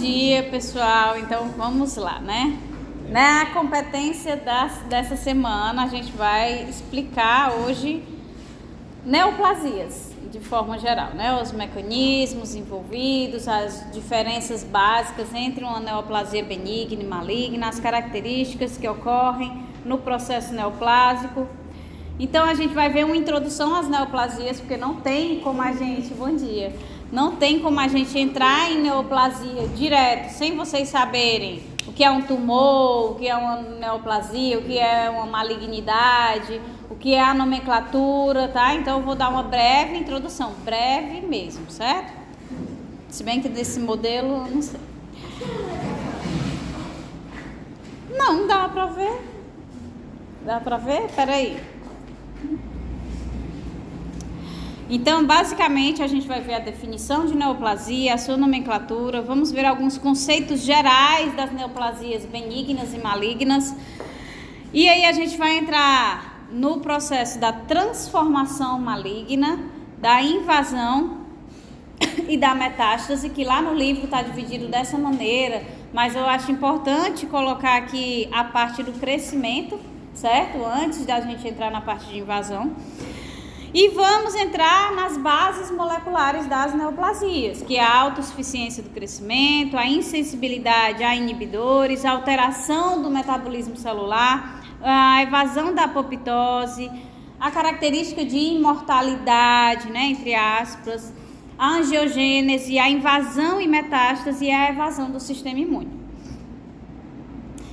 dia, pessoal. Então vamos lá, né? Na competência dessa semana, a gente vai explicar hoje neoplasias, de forma geral, né? Os mecanismos envolvidos, as diferenças básicas entre uma neoplasia benigna e maligna, as características que ocorrem no processo neoplásico. Então a gente vai ver uma introdução às neoplasias, porque não tem como a gente, bom dia, não tem como a gente entrar em neoplasia direto, sem vocês saberem o que é um tumor, o que é uma neoplasia, o que é uma malignidade, o que é a nomenclatura, tá? Então eu vou dar uma breve introdução, breve mesmo, certo? Se bem que desse modelo, não sei. Não dá pra ver. Dá pra ver? Peraí. Então, basicamente, a gente vai ver a definição de neoplasia, a sua nomenclatura, vamos ver alguns conceitos gerais das neoplasias benignas e malignas. E aí a gente vai entrar no processo da transformação maligna, da invasão e da metástase, que lá no livro está dividido dessa maneira, mas eu acho importante colocar aqui a parte do crescimento, certo? Antes da gente entrar na parte de invasão. E vamos entrar nas bases moleculares das neoplasias, que é a autossuficiência do crescimento, a insensibilidade a inibidores, a alteração do metabolismo celular, a evasão da apoptose, a característica de imortalidade, né, entre aspas, a angiogênese, a invasão e metástase e a evasão do sistema imune.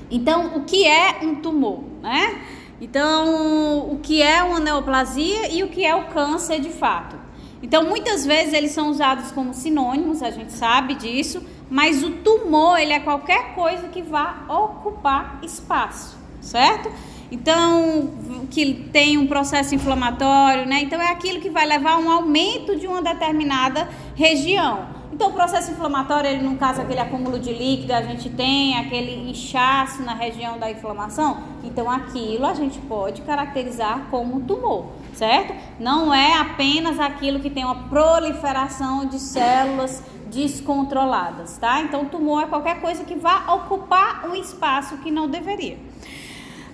Então, o que é um tumor, né? Então, o que é uma neoplasia e o que é o câncer de fato. Então, muitas vezes eles são usados como sinônimos, a gente sabe disso, mas o tumor, ele é qualquer coisa que vá ocupar espaço, certo? Então, que tem um processo inflamatório, né? Então, é aquilo que vai levar a um aumento de uma determinada região. Então, o processo inflamatório, ele não caso aquele acúmulo de líquido, a gente tem aquele inchaço na região da inflamação. Então, aquilo a gente pode caracterizar como tumor, certo? Não é apenas aquilo que tem uma proliferação de células descontroladas, tá? Então, tumor é qualquer coisa que vá ocupar um espaço que não deveria.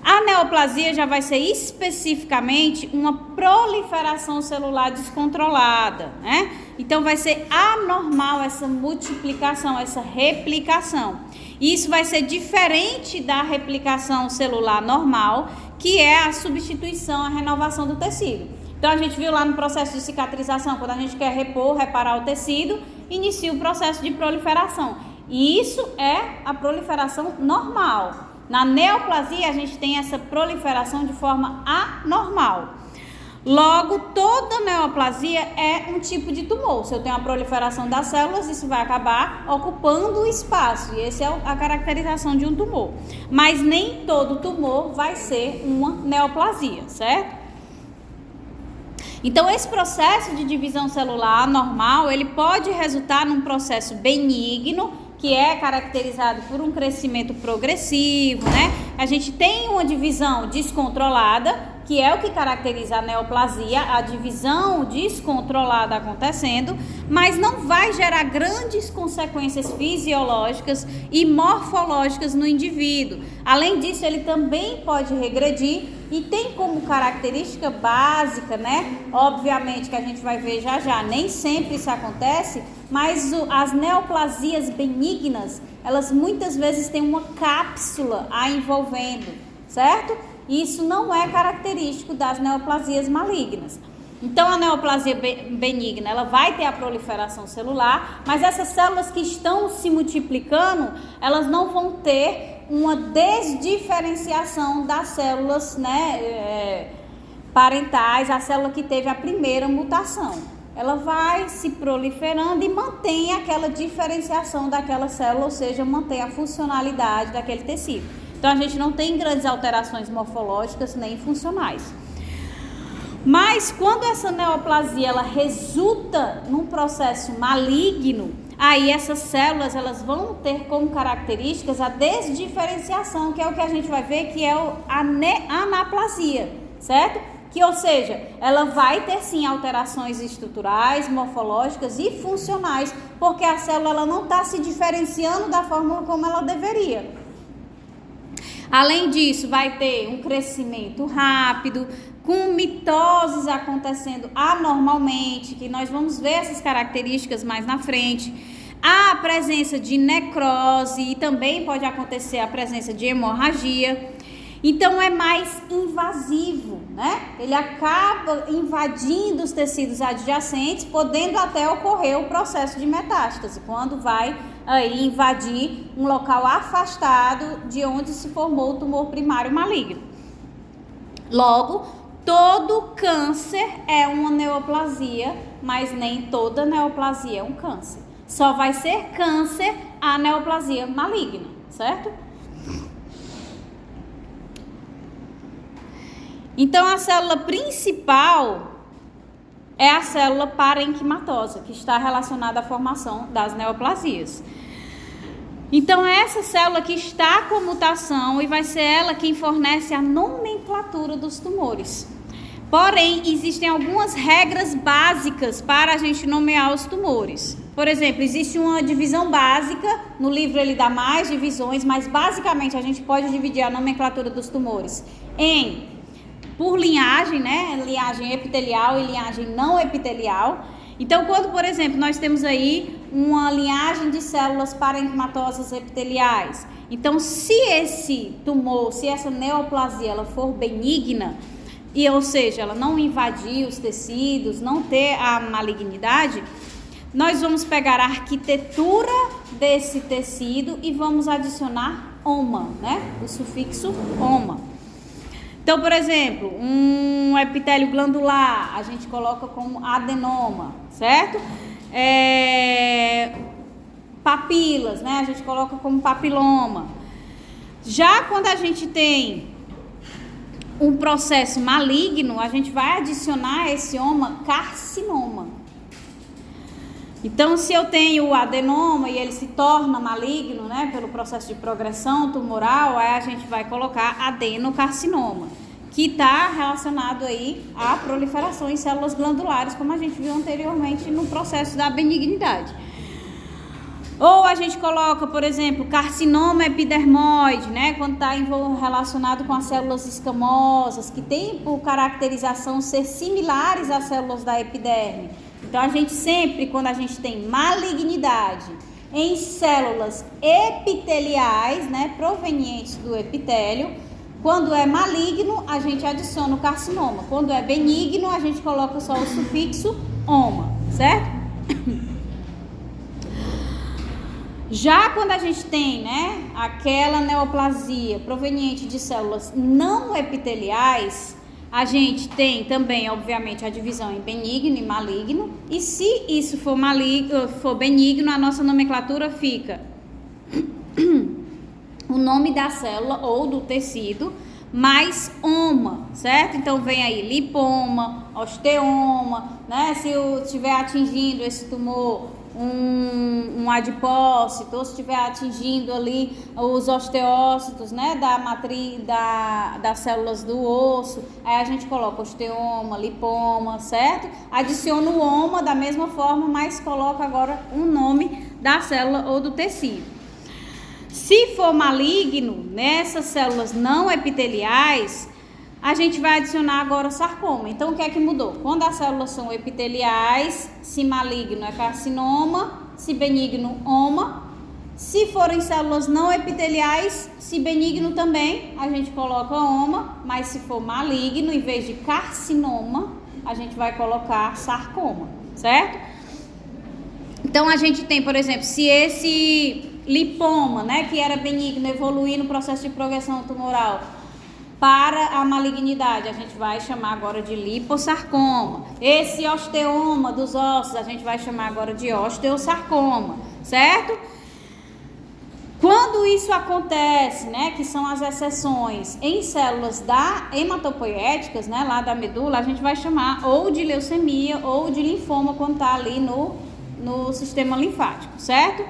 A neoplasia já vai ser especificamente uma proliferação celular descontrolada, né? Então vai ser anormal essa multiplicação, essa replicação. E isso vai ser diferente da replicação celular normal, que é a substituição, a renovação do tecido. Então a gente viu lá no processo de cicatrização, quando a gente quer reparar o tecido, inicia o processo de proliferação. E isso é a proliferação normal. Na neoplasia, a gente tem essa proliferação de forma anormal. Logo, toda neoplasia é um tipo de tumor. Se eu tenho a proliferação das células, isso vai acabar ocupando o espaço. E essa é a caracterização de um tumor. Mas nem todo tumor vai ser uma neoplasia, certo? Então, esse processo de divisão celular anormal, ele pode resultar num processo benigno, que é caracterizado por um crescimento progressivo, né? A gente tem uma divisão descontrolada, que é o que caracteriza a neoplasia, a divisão descontrolada acontecendo, mas não vai gerar grandes consequências fisiológicas e morfológicas no indivíduo. Além disso, ele também pode regredir e tem como característica básica, né? Obviamente que a gente vai ver já, nem sempre isso acontece, mas as neoplasias benignas, elas muitas vezes têm uma cápsula a envolvendo, certo? Isso não é característico das neoplasias malignas. Então, a neoplasia benigna, ela vai ter a proliferação celular, mas essas células que estão se multiplicando, elas não vão ter uma desdiferenciação das células, né, parentais, a célula que teve a primeira mutação. Ela vai se proliferando e mantém aquela diferenciação daquela célula, ou seja, mantém a funcionalidade daquele tecido. Então, a gente não tem grandes alterações morfológicas nem funcionais. Mas, quando essa neoplasia ela resulta num processo maligno, aí essas células elas vão ter como características a desdiferenciação, que é o que a gente vai ver que é a anaplasia, certo? Que, ou seja, ela vai ter sim alterações estruturais, morfológicas e funcionais, porque a célula ela não está se diferenciando da forma como ela deveria. Além disso, vai ter um crescimento rápido, com mitoses acontecendo anormalmente, que nós vamos ver essas características mais na frente. A presença de necrose e também pode acontecer a presença de hemorragia. Então é mais invasivo, né? Ele acaba invadindo os tecidos adjacentes, podendo até ocorrer o processo de metástase, quando vai aí invadir um local afastado de onde se formou o tumor primário maligno. Logo, todo câncer é uma neoplasia, mas nem toda neoplasia é um câncer. Só vai ser câncer a neoplasia maligna, certo? Então, a célula principal é a célula parenquimatosa, que está relacionada à formação das neoplasias. Então, é essa célula que está com mutação e vai ser ela quem fornece a nomenclatura dos tumores. Porém, existem algumas regras básicas para a gente nomear os tumores. Por exemplo, existe uma divisão básica, no livro ele dá mais divisões, mas basicamente a gente pode dividir a nomenclatura dos tumores por linhagem, né? Linhagem epitelial e linhagem não epitelial. Então, quando, por exemplo, nós temos aí uma linhagem de células parenquimatosas epiteliais, então, se esse tumor, se essa neoplasia, ela for benigna, e ou seja, ela não invadir os tecidos, não ter a malignidade, nós vamos pegar a arquitetura desse tecido e vamos adicionar oma, né? O sufixo oma. Então, por exemplo, um epitélio glandular, a gente coloca como adenoma, certo? Papilas, né? A gente coloca como papiloma. Já quando a gente tem um processo maligno, a gente vai adicionar a esse oma carcinoma. Então, se eu tenho o adenoma e ele se torna maligno, né, pelo processo de progressão tumoral, aí a gente vai colocar adenocarcinoma, que está relacionado aí à proliferação em células glandulares, como a gente viu anteriormente no processo da benignidade. Ou a gente coloca, por exemplo, carcinoma epidermoide, né, quando está relacionado com as células escamosas, que tem por caracterização ser similares às células da epiderme. Então, a gente sempre, quando a gente tem malignidade em células epiteliais, né, provenientes do epitélio, quando é maligno, a gente adiciona o carcinoma. Quando é benigno, a gente coloca só o sufixo oma, certo? Já quando a gente tem, né, aquela neoplasia proveniente de células não epiteliais, a gente tem também, obviamente, a divisão em benigno e maligno. E se isso for benigno, a nossa nomenclatura fica o nome da célula ou do tecido, mais oma, certo? Então, vem aí lipoma, osteoma, né? Se estiver atingindo esse tumor um adipócito, ou se estiver atingindo ali os osteócitos, né, da matriz das células do osso, aí a gente coloca osteoma, lipoma, certo? Adiciona o oma da mesma forma, mas coloca agora um nome da célula ou do tecido. Se for maligno, nessas células não epiteliais, a gente vai adicionar agora o sarcoma. Então, o que é que mudou? Quando as células são epiteliais, se maligno é carcinoma, se benigno, oma. Se forem células não epiteliais, se benigno também, a gente coloca oma. Mas se for maligno, em vez de carcinoma, a gente vai colocar sarcoma, certo? Então, a gente tem, por exemplo, se esse lipoma, né, que era benigno, evoluir no processo de progressão tumoral para a malignidade, a gente vai chamar agora de lipossarcoma. Esse osteoma dos ossos, a gente vai chamar agora de osteosarcoma, certo? Quando isso acontece, né, que são as exceções, em células hematopoéticas, né, lá da medula, a gente vai chamar ou de leucemia ou de linfoma quando está ali no sistema linfático, certo?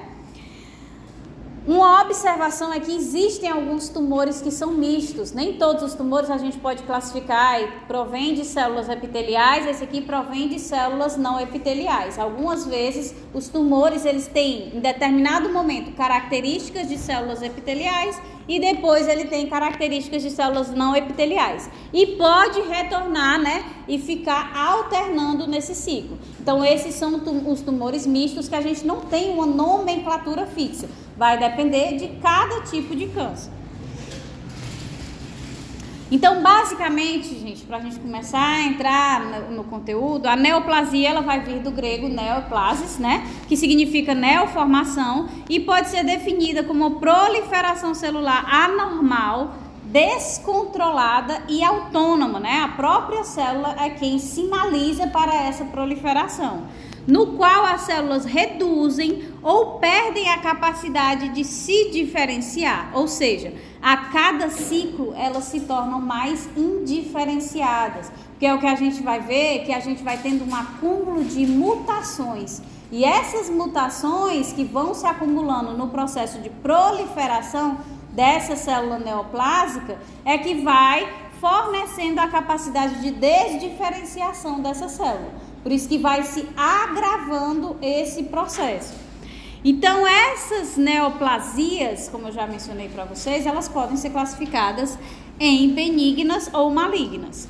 Uma Uma observação é que existem alguns tumores que são mistos. Nem todos os tumores a gente pode classificar e provém de células epiteliais, esse aqui provém de células não epiteliais. Algumas vezes os tumores eles têm em determinado momento características de células epiteliais e depois ele tem características de células não epiteliais. E pode retornar, né, e ficar alternando nesse ciclo. Então esses são os tumores mistos que a gente não tem uma nomenclatura fixa. Vai depender de cada tipo de câncer. Então, basicamente, gente, para a gente começar a entrar no conteúdo, a neoplasia ela vai vir do grego neoplasis, né? Que significa neoformação e pode ser definida como proliferação celular anormal, descontrolada e autônoma, né? A própria célula é quem sinaliza para essa proliferação, no qual as células reduzem ou perdem a capacidade de se diferenciar, ou seja, a cada ciclo elas se tornam mais indiferenciadas, porque é o que a gente vai ver, que a gente vai tendo um acúmulo de mutações, e essas mutações que vão se acumulando no processo de proliferação dessa célula neoplásica é que vai fornecendo a capacidade de desdiferenciação dessa célula. Por isso que vai se agravando esse processo. Então, essas neoplasias, como eu já mencionei para vocês, elas podem ser classificadas em benignas ou malignas.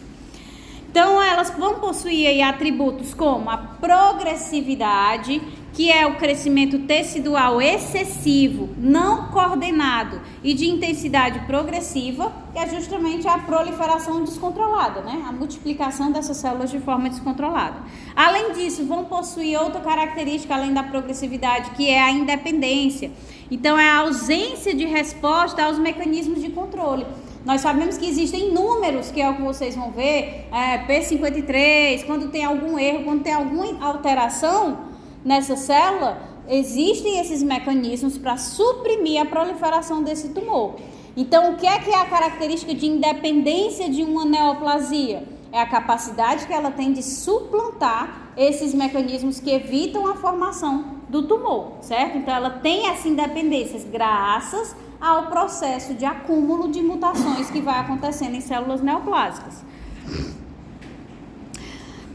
Então, elas vão possuir aí atributos como a progressividade, que é o crescimento tecidual excessivo, não coordenado e de intensidade progressiva, que é justamente a proliferação descontrolada, né? A multiplicação dessas células de forma descontrolada. Além disso, vão possuir outra característica além da progressividade, que é a independência. Então, é a ausência de resposta aos mecanismos de controle. Nós sabemos que existem números, que é o que vocês vão ver, P53, quando tem algum erro, quando tem alguma alteração nessa célula, existem esses mecanismos para suprimir a proliferação desse tumor. Então, o que é a característica de independência de uma neoplasia? É a capacidade que ela tem de suplantar esses mecanismos que evitam a formação do tumor, certo? Então, ela tem essa independência graças ao processo de acúmulo de mutações que vai acontecendo em células neoplásicas.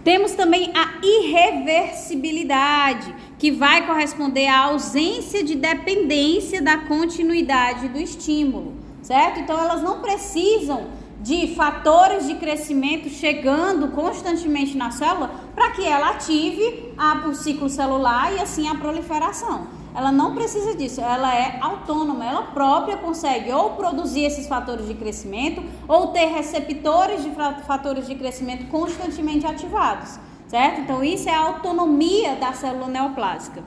Temos também a irreversibilidade, que vai corresponder à ausência de dependência da continuidade do estímulo, certo? Então, elas não precisam de fatores de crescimento chegando constantemente na célula para que ela ative o ciclo celular e assim a proliferação. Ela não precisa disso, ela é autônoma, ela própria consegue ou produzir esses fatores de crescimento ou ter receptores de fatores de crescimento constantemente ativados, certo? Então, isso é a autonomia da célula neoplásica.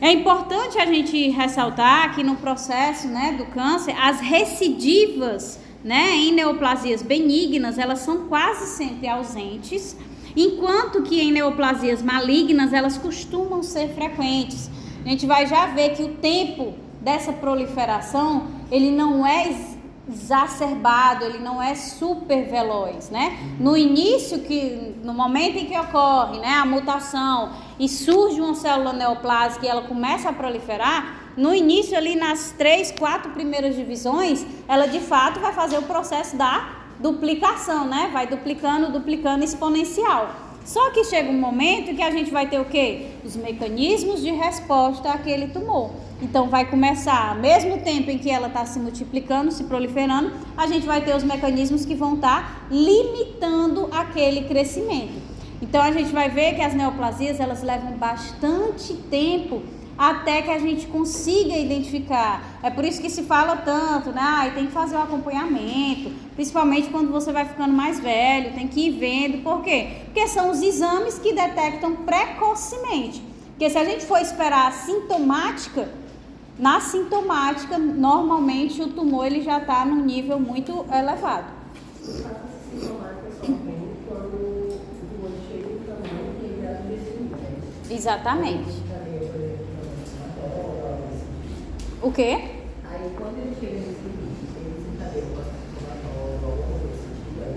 É importante a gente ressaltar que no processo, né, do câncer, as recidivas, né, em neoplasias benignas, elas são quase sempre ausentes, enquanto que em neoplasias malignas, elas costumam ser frequentes. A gente vai já ver que o tempo dessa proliferação, ele não é exacerbado, ele não é super veloz, né? No início, no momento em que ocorre, né, a mutação e surge uma célula neoplásica e ela começa a proliferar, no início ali nas 3, 4 primeiras divisões, ela de fato vai fazer o processo da duplicação, né? Vai duplicando exponencial. Só que chega um momento que a gente vai ter o quê? Os mecanismos de resposta àquele tumor. Então, vai começar, ao mesmo tempo em que ela está se multiplicando, se proliferando, a gente vai ter os mecanismos que vão estar limitando aquele crescimento. Então, a gente vai ver que as neoplasias, elas levam bastante tempo até que a gente consiga identificar. É por isso que se fala tanto, né? Tem que fazer o acompanhamento, principalmente quando você vai ficando mais velho, tem que ir vendo. Por quê? Porque são os exames que detectam precocemente. Porque se a gente for esperar na sintomática, normalmente o tumor ele já está num nível muito elevado. Exatamente. O quê? Aí quando ele chega nesse limite, ele desencadeia o processo inflamatório, alguma coisa assim.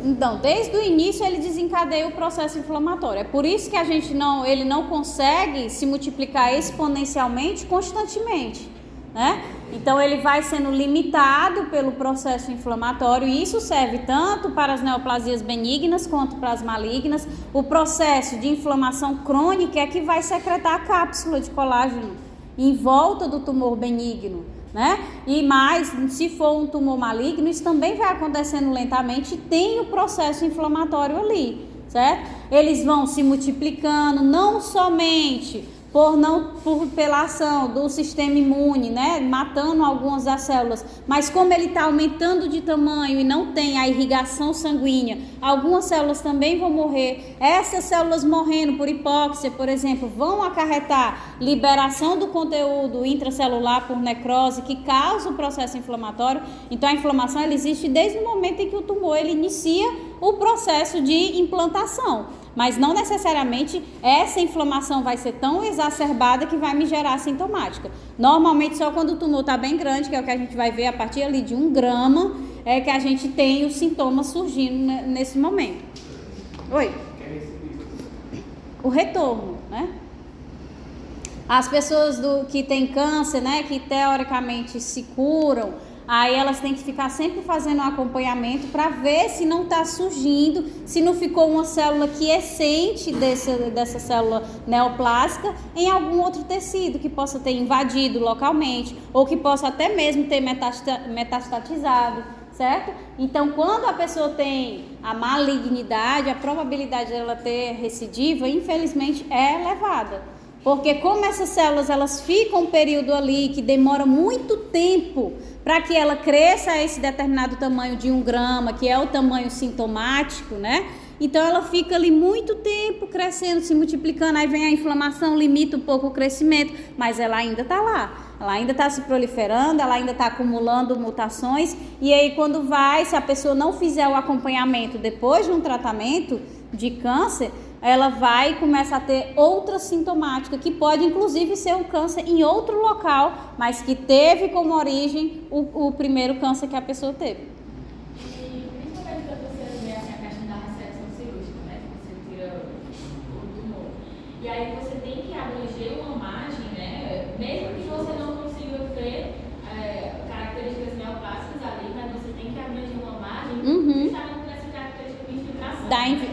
Então, desde o início ele desencadeia o processo inflamatório. É por isso que ele não consegue se multiplicar exponencialmente constantemente. né? Então ele vai sendo limitado pelo processo inflamatório e isso serve tanto para as neoplasias benignas quanto para as malignas. O processo de inflamação crônica é que vai secretar a cápsula de colágeno em volta do tumor benigno, né? E mais, se for um tumor maligno, isso também vai acontecendo lentamente e tem o processo inflamatório ali, certo? Eles vão se multiplicando, não somente pela ação do sistema imune, né, matando algumas das células, mas como ele está aumentando de tamanho e não tem a irrigação sanguínea, algumas células também vão morrer. Essas células morrendo por hipóxia, por exemplo, vão acarretar liberação do conteúdo intracelular por necrose, que causa o processo inflamatório. Então a inflamação ela existe desde o momento em que o tumor ele inicia o processo de implantação. Mas não necessariamente essa inflamação vai ser tão exacerbada que vai me gerar sintomática. Normalmente só quando o tumor está bem grande, que é o que a gente vai ver a partir ali de 1 grama, é que a gente tem os sintomas surgindo nesse momento. Oi? O retorno, né? As pessoas que têm câncer, né, que teoricamente se curam, aí elas têm que ficar sempre fazendo um acompanhamento para ver se não está surgindo, se não ficou uma célula quiescente dessa célula neoplásica em algum outro tecido que possa ter invadido localmente ou que possa até mesmo ter metastatizado, certo? Então, quando a pessoa tem a malignidade, a probabilidade dela ter recidiva, infelizmente, é elevada. Porque como essas células elas ficam um período ali que demora muito tempo para que ela cresça a esse determinado tamanho de 1 grama, que é o tamanho sintomático, né? Então ela fica ali muito tempo crescendo, se multiplicando, aí vem a inflamação, limita um pouco o crescimento, mas ela ainda está lá, ela ainda está se proliferando, ela ainda está acumulando mutações, e aí quando se a pessoa não fizer o acompanhamento depois de um tratamento de câncer, ela vai começar a ter outra sintomática, que pode inclusive ser um câncer em outro local, mas que teve como origem o primeiro câncer que a pessoa teve. E principalmente quando você vê a questão da recepção cirúrgica, né? Que você tira o tumor. E aí você tem que abranger uma margem, né? Mesmo que você não consiga ver características neoplásicas ali, mas você tem que abranger uma margem justamente por essa característica de infiltração.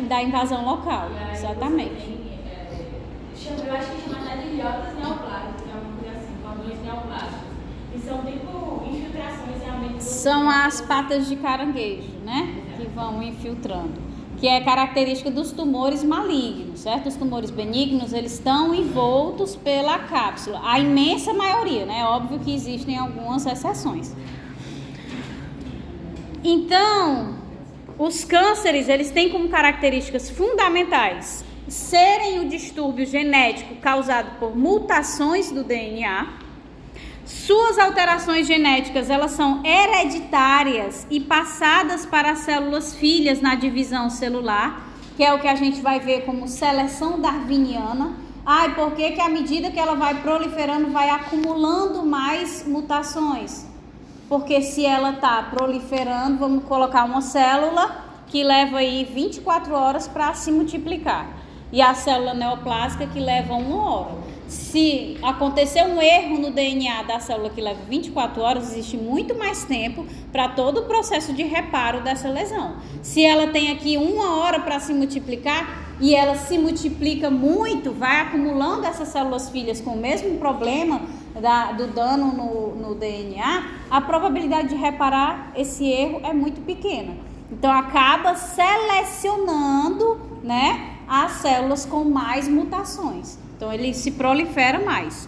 Da invasão local, exatamente. Eu acho que chama até de ilhotas neoplásicas, alguma coisa assim, cordões neoplásicos. E são tipo infiltrações realmente. São as patas de caranguejo, né? Que vão infiltrando. Que é característica dos tumores malignos, certo? Os tumores benignos, eles estão envoltos pela cápsula. A imensa maioria, né? É óbvio que existem algumas exceções. Então, os cânceres, eles têm como características fundamentais serem o distúrbio genético causado por mutações do DNA. Suas alterações genéticas, elas são hereditárias e passadas para as células filhas na divisão celular, que é o que a gente vai ver como seleção darwiniana. Por que à medida que ela vai proliferando, vai acumulando mais mutações? Porque se ela está proliferando, vamos colocar uma célula que leva aí 24 horas para se multiplicar. E a célula neoplásica que leva 1 hora. Se acontecer um erro no DNA da célula que leva 24 horas, existe muito mais tempo para todo o processo de reparo dessa lesão. Se ela tem aqui 1 hora para se multiplicar e ela se multiplica muito, vai acumulando essas células filhas com o mesmo problema do dano no DNA, a probabilidade de reparar esse erro é muito pequena. Então acaba selecionando, né, as células com mais mutações. Então ele se prolifera mais.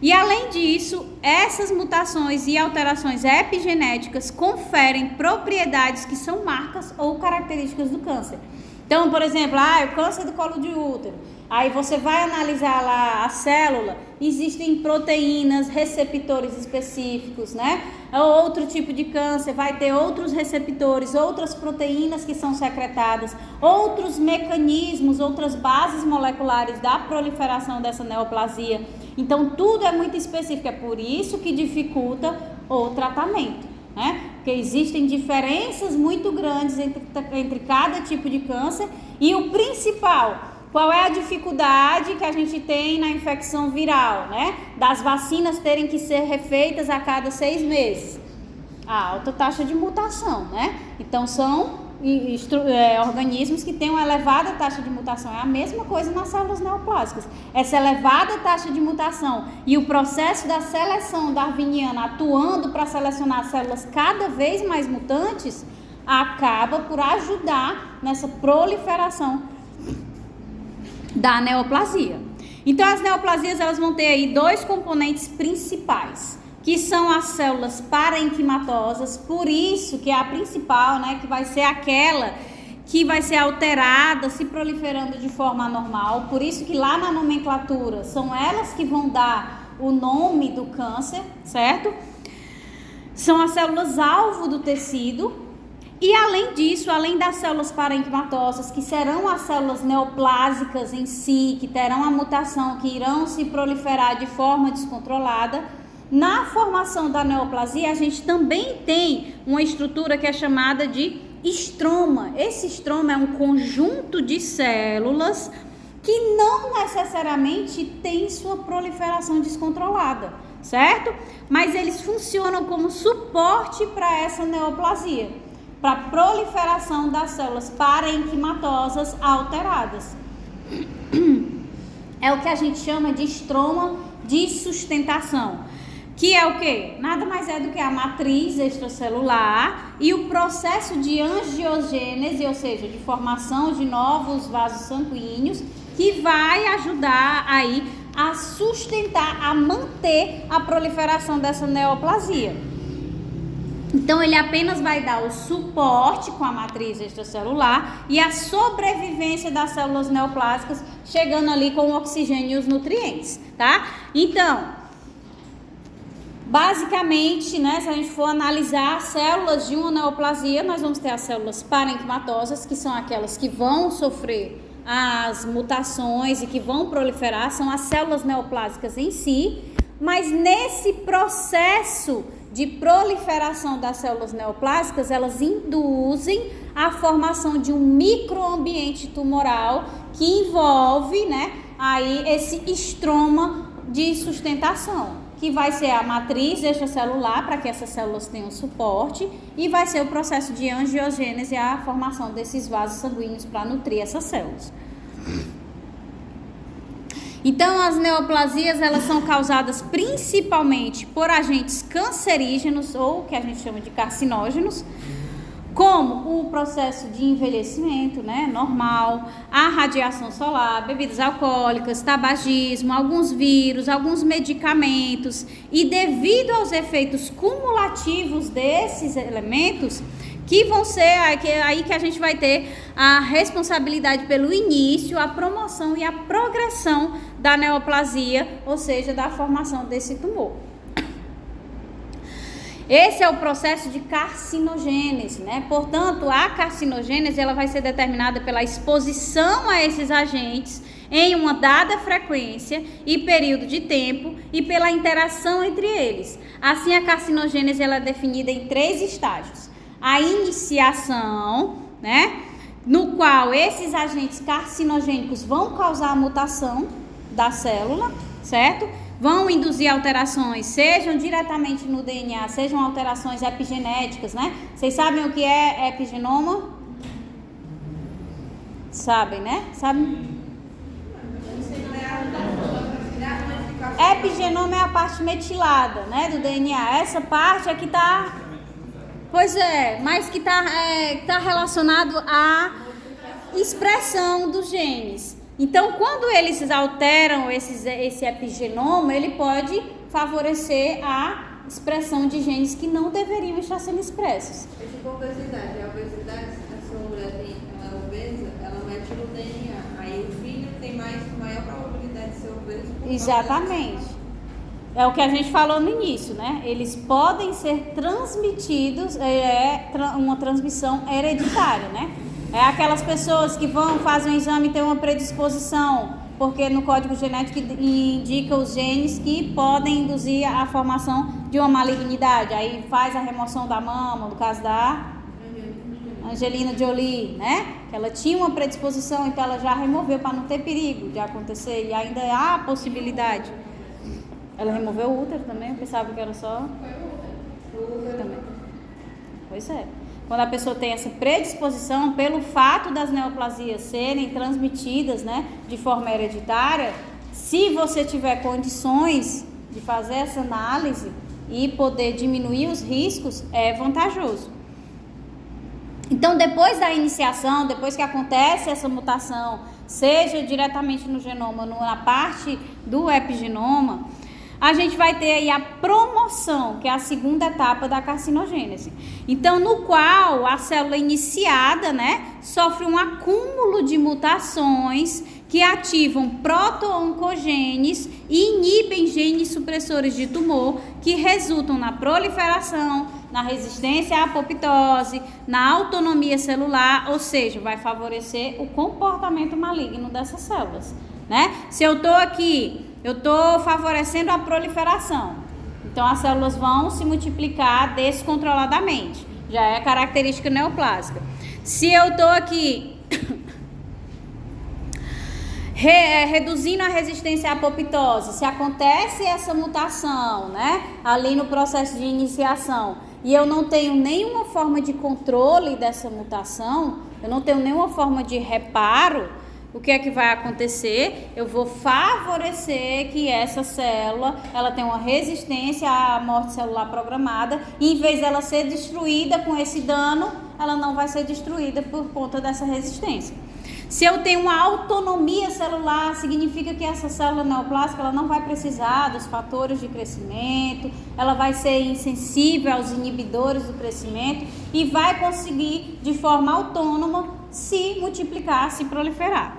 E além disso, essas mutações e alterações epigenéticas conferem propriedades que são marcas ou características do câncer. Então, por exemplo, o câncer do colo de útero. Aí você vai analisar lá a célula, existem proteínas, receptores específicos, né? Outro tipo de câncer vai ter outros receptores, outras proteínas que são secretadas, outros mecanismos, outras bases moleculares da proliferação dessa neoplasia. Então, tudo é muito específico, é por isso que dificulta o tratamento, né? Porque existem diferenças muito grandes entre cada tipo de câncer e o principal Qual é a dificuldade que a gente tem na infecção viral, né? Das vacinas terem que ser refeitas a cada 6 meses. A alta taxa de mutação, né? Então, são organismos que têm uma elevada taxa de mutação. É a mesma coisa nas células neoplásicas. Essa elevada taxa de mutação e o processo da seleção darwiniana atuando para selecionar células cada vez mais mutantes acaba por ajudar nessa proliferação da neoplasia. Então, as neoplasias elas vão ter aí 2 componentes principais, que são as células parenquimatosas, por isso que é a principal, né, que vai ser aquela que vai ser alterada, se proliferando de forma anormal, por isso que lá na nomenclatura são elas que vão dar o nome do câncer, certo? São as células alvo do tecido. E além disso, além das células parenquimatosas, que serão as células neoplásicas em si, que terão a mutação, que irão se proliferar de forma descontrolada, na formação da neoplasia a gente também tem uma estrutura que é chamada de estroma. Esse estroma é um conjunto de células que não necessariamente tem sua proliferação descontrolada, certo? Mas eles funcionam como suporte para essa neoplasia, para a proliferação das células parenquimatosas alteradas. É o que a gente chama de estroma de sustentação, que é o quê? Nada mais é do que a matriz extracelular e o processo de angiogênese, ou seja, de formação de novos vasos sanguíneos, que vai ajudar aí a sustentar, a manter a proliferação dessa neoplasia. Então, ele apenas vai dar o suporte com a matriz extracelular e a sobrevivência das células neoplásicas, chegando ali com o oxigênio e os nutrientes, tá? Então, basicamente, né, se a gente for analisar as células de uma neoplasia, nós vamos ter as células parenquimatosas, que são aquelas que vão sofrer as mutações e que vão proliferar, são as células neoplásicas em si, mas nesse processo de proliferação das células neoplásicas, elas induzem a formação de um microambiente tumoral que envolve, né, aí esse estroma de sustentação, que vai ser a matriz extracelular para que essas células tenham suporte e vai ser o processo de angiogênese, a formação desses vasos sanguíneos para nutrir essas células. Então, as neoplasias, elas são causadas principalmente por agentes cancerígenos ou que a gente chama de carcinógenos, como o processo de envelhecimento, né, normal, a radiação solar, bebidas alcoólicas, tabagismo, alguns vírus, alguns medicamentos, e devido aos efeitos cumulativos desses elementos, que vão ser aí que a gente vai ter a responsabilidade pelo início, a promoção e a progressão da neoplasia, ou seja, da formação desse tumor. Esse é o processo de carcinogênese, né? Portanto, a carcinogênese ela vai ser determinada pela exposição a esses agentes em uma dada frequência e período de tempo e pela interação entre eles. Assim, a carcinogênese ela é definida em 3 estágios. A iniciação, né? No qual esses agentes carcinogênicos vão causar a mutação da célula, certo? Vão induzir alterações, sejam diretamente no DNA, sejam alterações epigenéticas, né? Vocês sabem o que é epigenoma? Sabem, né? Sabem? Epigenoma é a parte metilada, né, do DNA. Essa parte é que tá... Pois é, mas que tá relacionado à expressão dos genes. Então, quando eles alteram esse epigenoma, ele pode favorecer a expressão de genes que não deveriam estar sendo expressos. Essa obesidade, a sua mulher ela é obesa, ela mete no DNA. Aí o filho tem maior probabilidade de ser obeso. Exatamente. É o que a gente falou no início, né? Eles podem ser transmitidos, uma transmissão hereditária, né? É aquelas pessoas que fazem um exame e têm uma predisposição, porque no código genético indica os genes que podem induzir a formação de uma malignidade. Aí faz a remoção da mama, no caso da Angelina Jolie, né? Que ela tinha uma predisposição, então ela já removeu para não ter perigo de acontecer, e ainda há a possibilidade. Ela removeu o útero também, eu pensava que era só... O útero também. Pois é. Quando a pessoa tem essa predisposição, pelo fato das neoplasias serem transmitidas, né, de forma hereditária, se você tiver condições de fazer essa análise e poder diminuir os riscos, é vantajoso. Então, depois da iniciação, depois que acontece essa mutação, seja diretamente no genoma, na parte do epigenoma, a gente vai ter aí a promoção, que é a segunda etapa da carcinogênese. Então, no qual a célula iniciada, né, sofre um acúmulo de mutações que ativam proto-oncogenes e inibem genes supressores de tumor, que resultam na proliferação, na resistência à apoptose, na autonomia celular, ou seja, vai favorecer o comportamento maligno dessas células, né? Se eu estou aqui, eu estou favorecendo a proliferação, então as células vão se multiplicar descontroladamente, já é característica neoplásica. Se eu estou aqui reduzindo a resistência à apoptose, se acontece essa mutação, né, ali no processo de iniciação, e eu não tenho nenhuma forma de controle dessa mutação, eu não tenho nenhuma forma de reparo, o que é que vai acontecer? Eu vou favorecer que essa célula, ela tenha uma resistência à morte celular programada, e em vez dela ser destruída com esse dano, ela não vai ser destruída por conta dessa resistência. Se eu tenho uma autonomia celular, significa que essa célula neoplásica, ela não vai precisar dos fatores de crescimento, ela vai ser insensível aos inibidores do crescimento e vai conseguir, de forma autônoma, se multiplicar, se proliferar.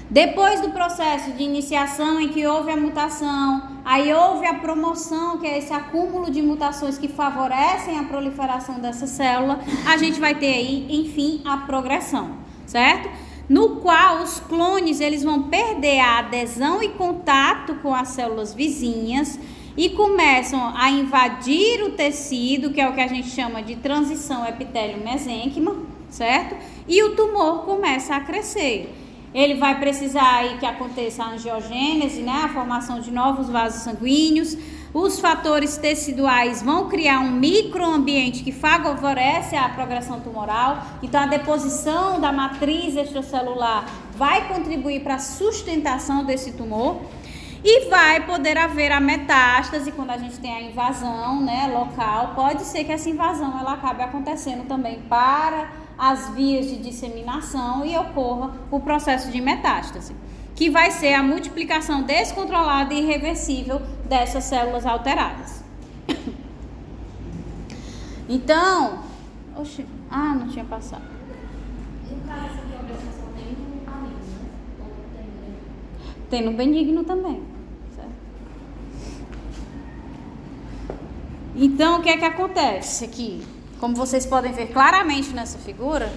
Depois do processo de iniciação em que houve a mutação, aí houve a promoção, que é esse acúmulo de mutações que favorecem a proliferação dessa célula, a gente vai ter aí, enfim, a progressão, certo? No qual os clones, eles vão perder a adesão e contato com as células vizinhas e começam a invadir o tecido, que é o que a gente chama de transição epitélio-mesênquima, certo? E o tumor começa a crescer. Ele vai precisar aí que aconteça a angiogênese, né, a formação de novos vasos sanguíneos. Os fatores teciduais vão criar um microambiente que favorece a progressão tumoral. Então, a deposição da matriz extracelular vai contribuir para a sustentação desse tumor. E vai poder haver a metástase, quando a gente tem a invasão, né, local. Pode ser que essa invasão ela acabe acontecendo também para as vias de disseminação e ocorra o processo de metástase, que vai ser a multiplicação descontrolada e irreversível dessas células alteradas. Então, não tinha passado. No caso de progressão tem no maligno, né? Ou tem no benigno também, certo? Então, o que é que acontece aqui? Como vocês podem ver claramente nessa figura,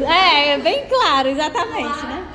é bem claro, exatamente, né?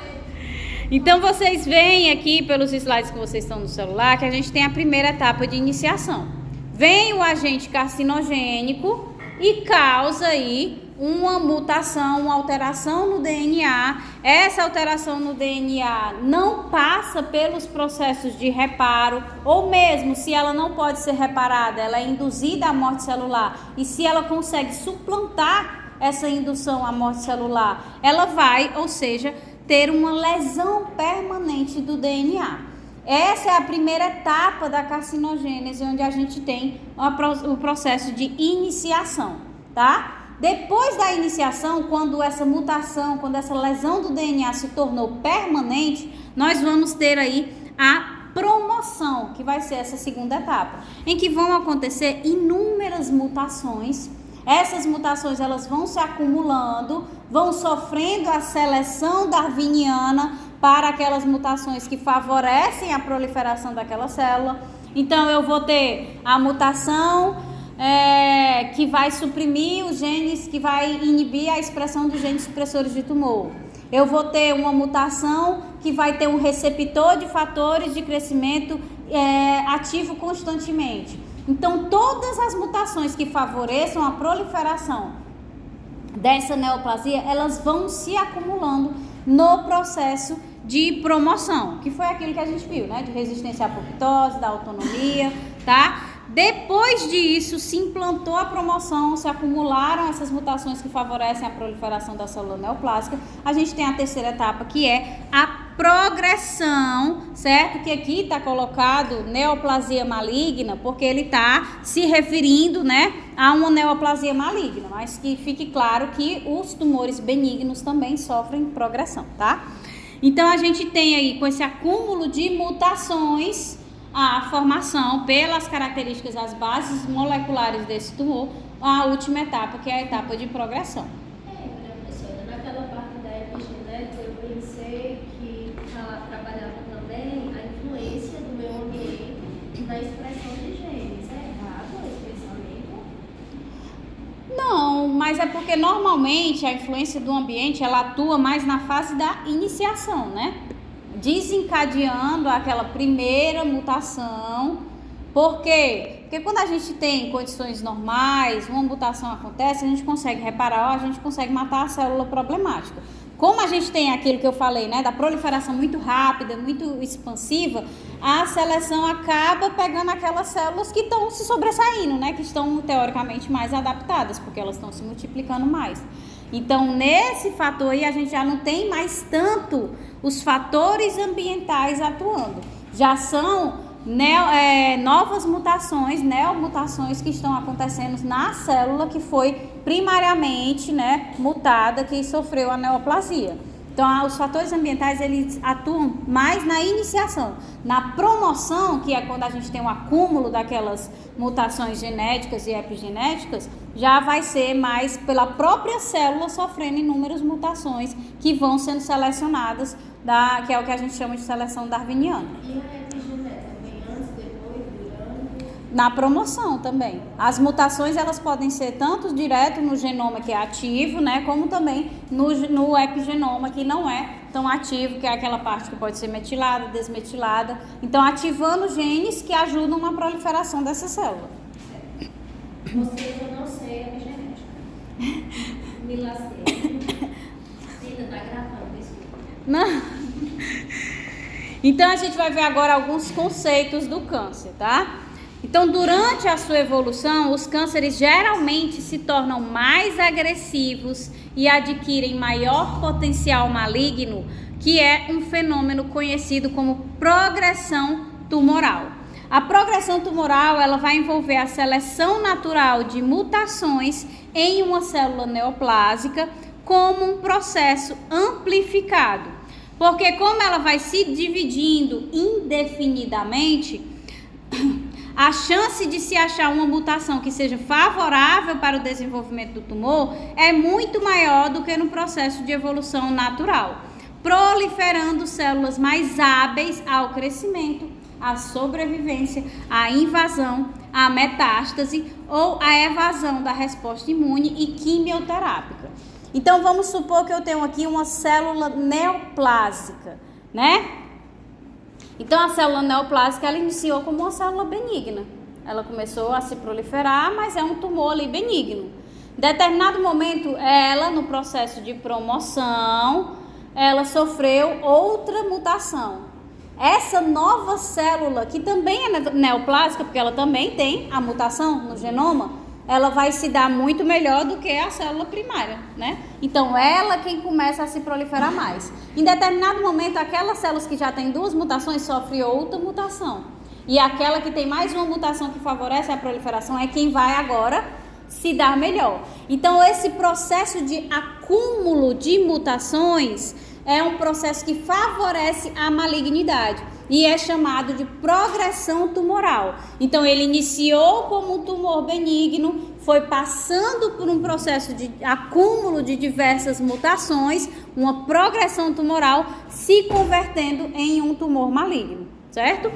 Então, vocês veem aqui pelos slides que vocês estão no celular que a gente tem a primeira etapa de iniciação. Vem o agente carcinogênico e causa aí uma mutação, uma alteração no DNA. Essa alteração no DNA não passa pelos processos de reparo, ou mesmo se ela não pode ser reparada, ela é induzida à morte celular. E se ela consegue suplantar essa indução à morte celular, ela vai, ou seja, ter uma lesão permanente do DNA. Essa é a primeira etapa da carcinogênese, onde a gente tem o processo de iniciação, tá? Depois da iniciação, quando essa mutação, quando essa lesão do DNA se tornou permanente, nós vamos ter aí a promoção, que vai ser essa segunda etapa, em que vão acontecer inúmeras mutações. Essas mutações elas vão se acumulando, vão sofrendo a seleção darwiniana para aquelas mutações que favorecem a proliferação daquela célula. Então, eu vou ter a mutação que vai suprimir os genes, que vai inibir a expressão dos genes supressores de tumor. Eu vou ter uma mutação que vai ter um receptor de fatores de crescimento ativo constantemente. Então, todas as mutações que favoreçam a proliferação dessa neoplasia, elas vão se acumulando no processo de promoção, que foi aquilo que a gente viu, né? De resistência à apoptose, da autonomia, tá? Depois disso, se implantou a promoção, se acumularam essas mutações que favorecem a proliferação da célula neoplásica. A gente tem a terceira etapa, que é a progressão, certo? Que aqui está colocado neoplasia maligna, porque ele está se referindo, né, a uma neoplasia maligna, mas que fique claro que os tumores benignos também sofrem progressão, tá? Então, a gente tem aí, com esse acúmulo de mutações, a formação, pelas características das bases moleculares desse tumor, a última etapa, que é a etapa de progressão. Professora, naquela parte da epigenética, eu pensei que trabalhava também a influência do meio ambiente na expressão de genes. É errado esse pensamento? Não, mas é porque normalmente a influência do ambiente, ela atua mais na fase da iniciação, né? Desencadeando aquela primeira mutação. Por quê? Porque quando a gente tem condições normais, uma mutação acontece, a gente consegue reparar, a gente consegue matar a célula problemática. Como a gente tem aquilo que eu falei, né, da proliferação muito rápida, muito expansiva, a seleção acaba pegando aquelas células que estão se sobressaindo, né, que estão teoricamente mais adaptadas, porque elas estão se multiplicando mais. Então, nesse fator aí, a gente já não tem mais tanto os fatores ambientais atuando. Já são novas mutações, neomutações que estão acontecendo na célula que foi primariamente, né, mutada, que sofreu a neoplasia. Então, os fatores ambientais, eles atuam mais na iniciação. Na promoção, que é quando a gente tem um acúmulo daquelas mutações genéticas e epigenéticas, já vai ser mais pela própria célula sofrendo inúmeras mutações que vão sendo selecionadas, que é o que a gente chama de seleção darwiniana. E a epigenética vem antes, depois, durante? Na promoção também. As mutações, elas podem ser tanto direto no genoma, que é ativo, né, como também no epigenoma, que não é tão ativo, que é aquela parte que pode ser metilada, desmetilada. Então, ativando genes que ajudam na proliferação dessa célula. Vocês, eu não sei epigenética. Me lasquei. Ainda tá gravando, desculpa. Não. Então, a gente vai ver agora alguns conceitos do câncer, tá? Então, durante a sua evolução, os cânceres geralmente se tornam mais agressivos e adquirem maior potencial maligno, que é um fenômeno conhecido como progressão tumoral. A progressão tumoral, ela vai envolver a seleção natural de mutações em uma célula neoplásica como um processo amplificado. Porque como ela vai se dividindo indefinidamente, a chance de se achar uma mutação que seja favorável para o desenvolvimento do tumor é muito maior do que no processo de evolução natural, proliferando células mais hábeis ao crescimento, à sobrevivência, à invasão, à metástase ou à evasão da resposta imune e quimioterápica. Então, vamos supor que eu tenho aqui uma célula neoplásica, né? Então, a célula neoplásica, ela iniciou como uma célula benigna. Ela começou a se proliferar, mas é um tumor ali benigno. Em determinado momento, ela, no processo de promoção, ela sofreu outra mutação. Essa nova célula, que também é neoplásica, porque ela também tem a mutação no genoma, ela vai se dar muito melhor do que a célula primária, né? Então, ela quem começa a se proliferar mais. Em determinado momento, aquelas células que já têm duas mutações sofrem outra mutação. E aquela que tem mais uma mutação que favorece a proliferação é quem vai agora se dar melhor. Então, esse processo de acúmulo de mutações é um processo que favorece a malignidade e é chamado de progressão tumoral. Então, ele iniciou como um tumor benigno, foi passando por um processo de acúmulo de diversas mutações, uma progressão tumoral, se convertendo em um tumor maligno, certo?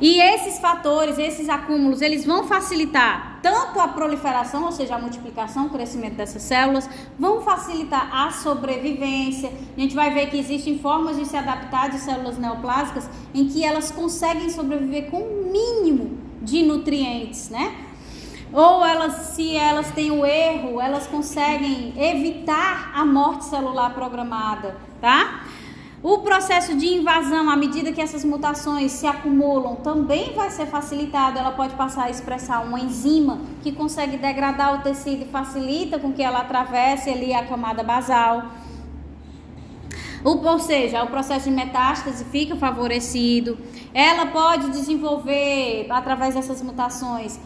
E esses fatores, esses acúmulos, eles vão facilitar tanto a proliferação, ou seja, a multiplicação, o crescimento dessas células, vão facilitar a sobrevivência. A gente vai ver que existem formas de se adaptar de células neoplásicas em que elas conseguem sobreviver com o mínimo de nutrientes, né? Ou se elas têm o erro, elas conseguem evitar a morte celular programada, tá? O processo de invasão, à medida que essas mutações se acumulam, também vai ser facilitado. Ela pode passar a expressar uma enzima que consegue degradar o tecido e facilita com que ela atravesse ali a camada basal. Ou seja, o processo de metástase fica favorecido. Ela pode desenvolver, através dessas mutações,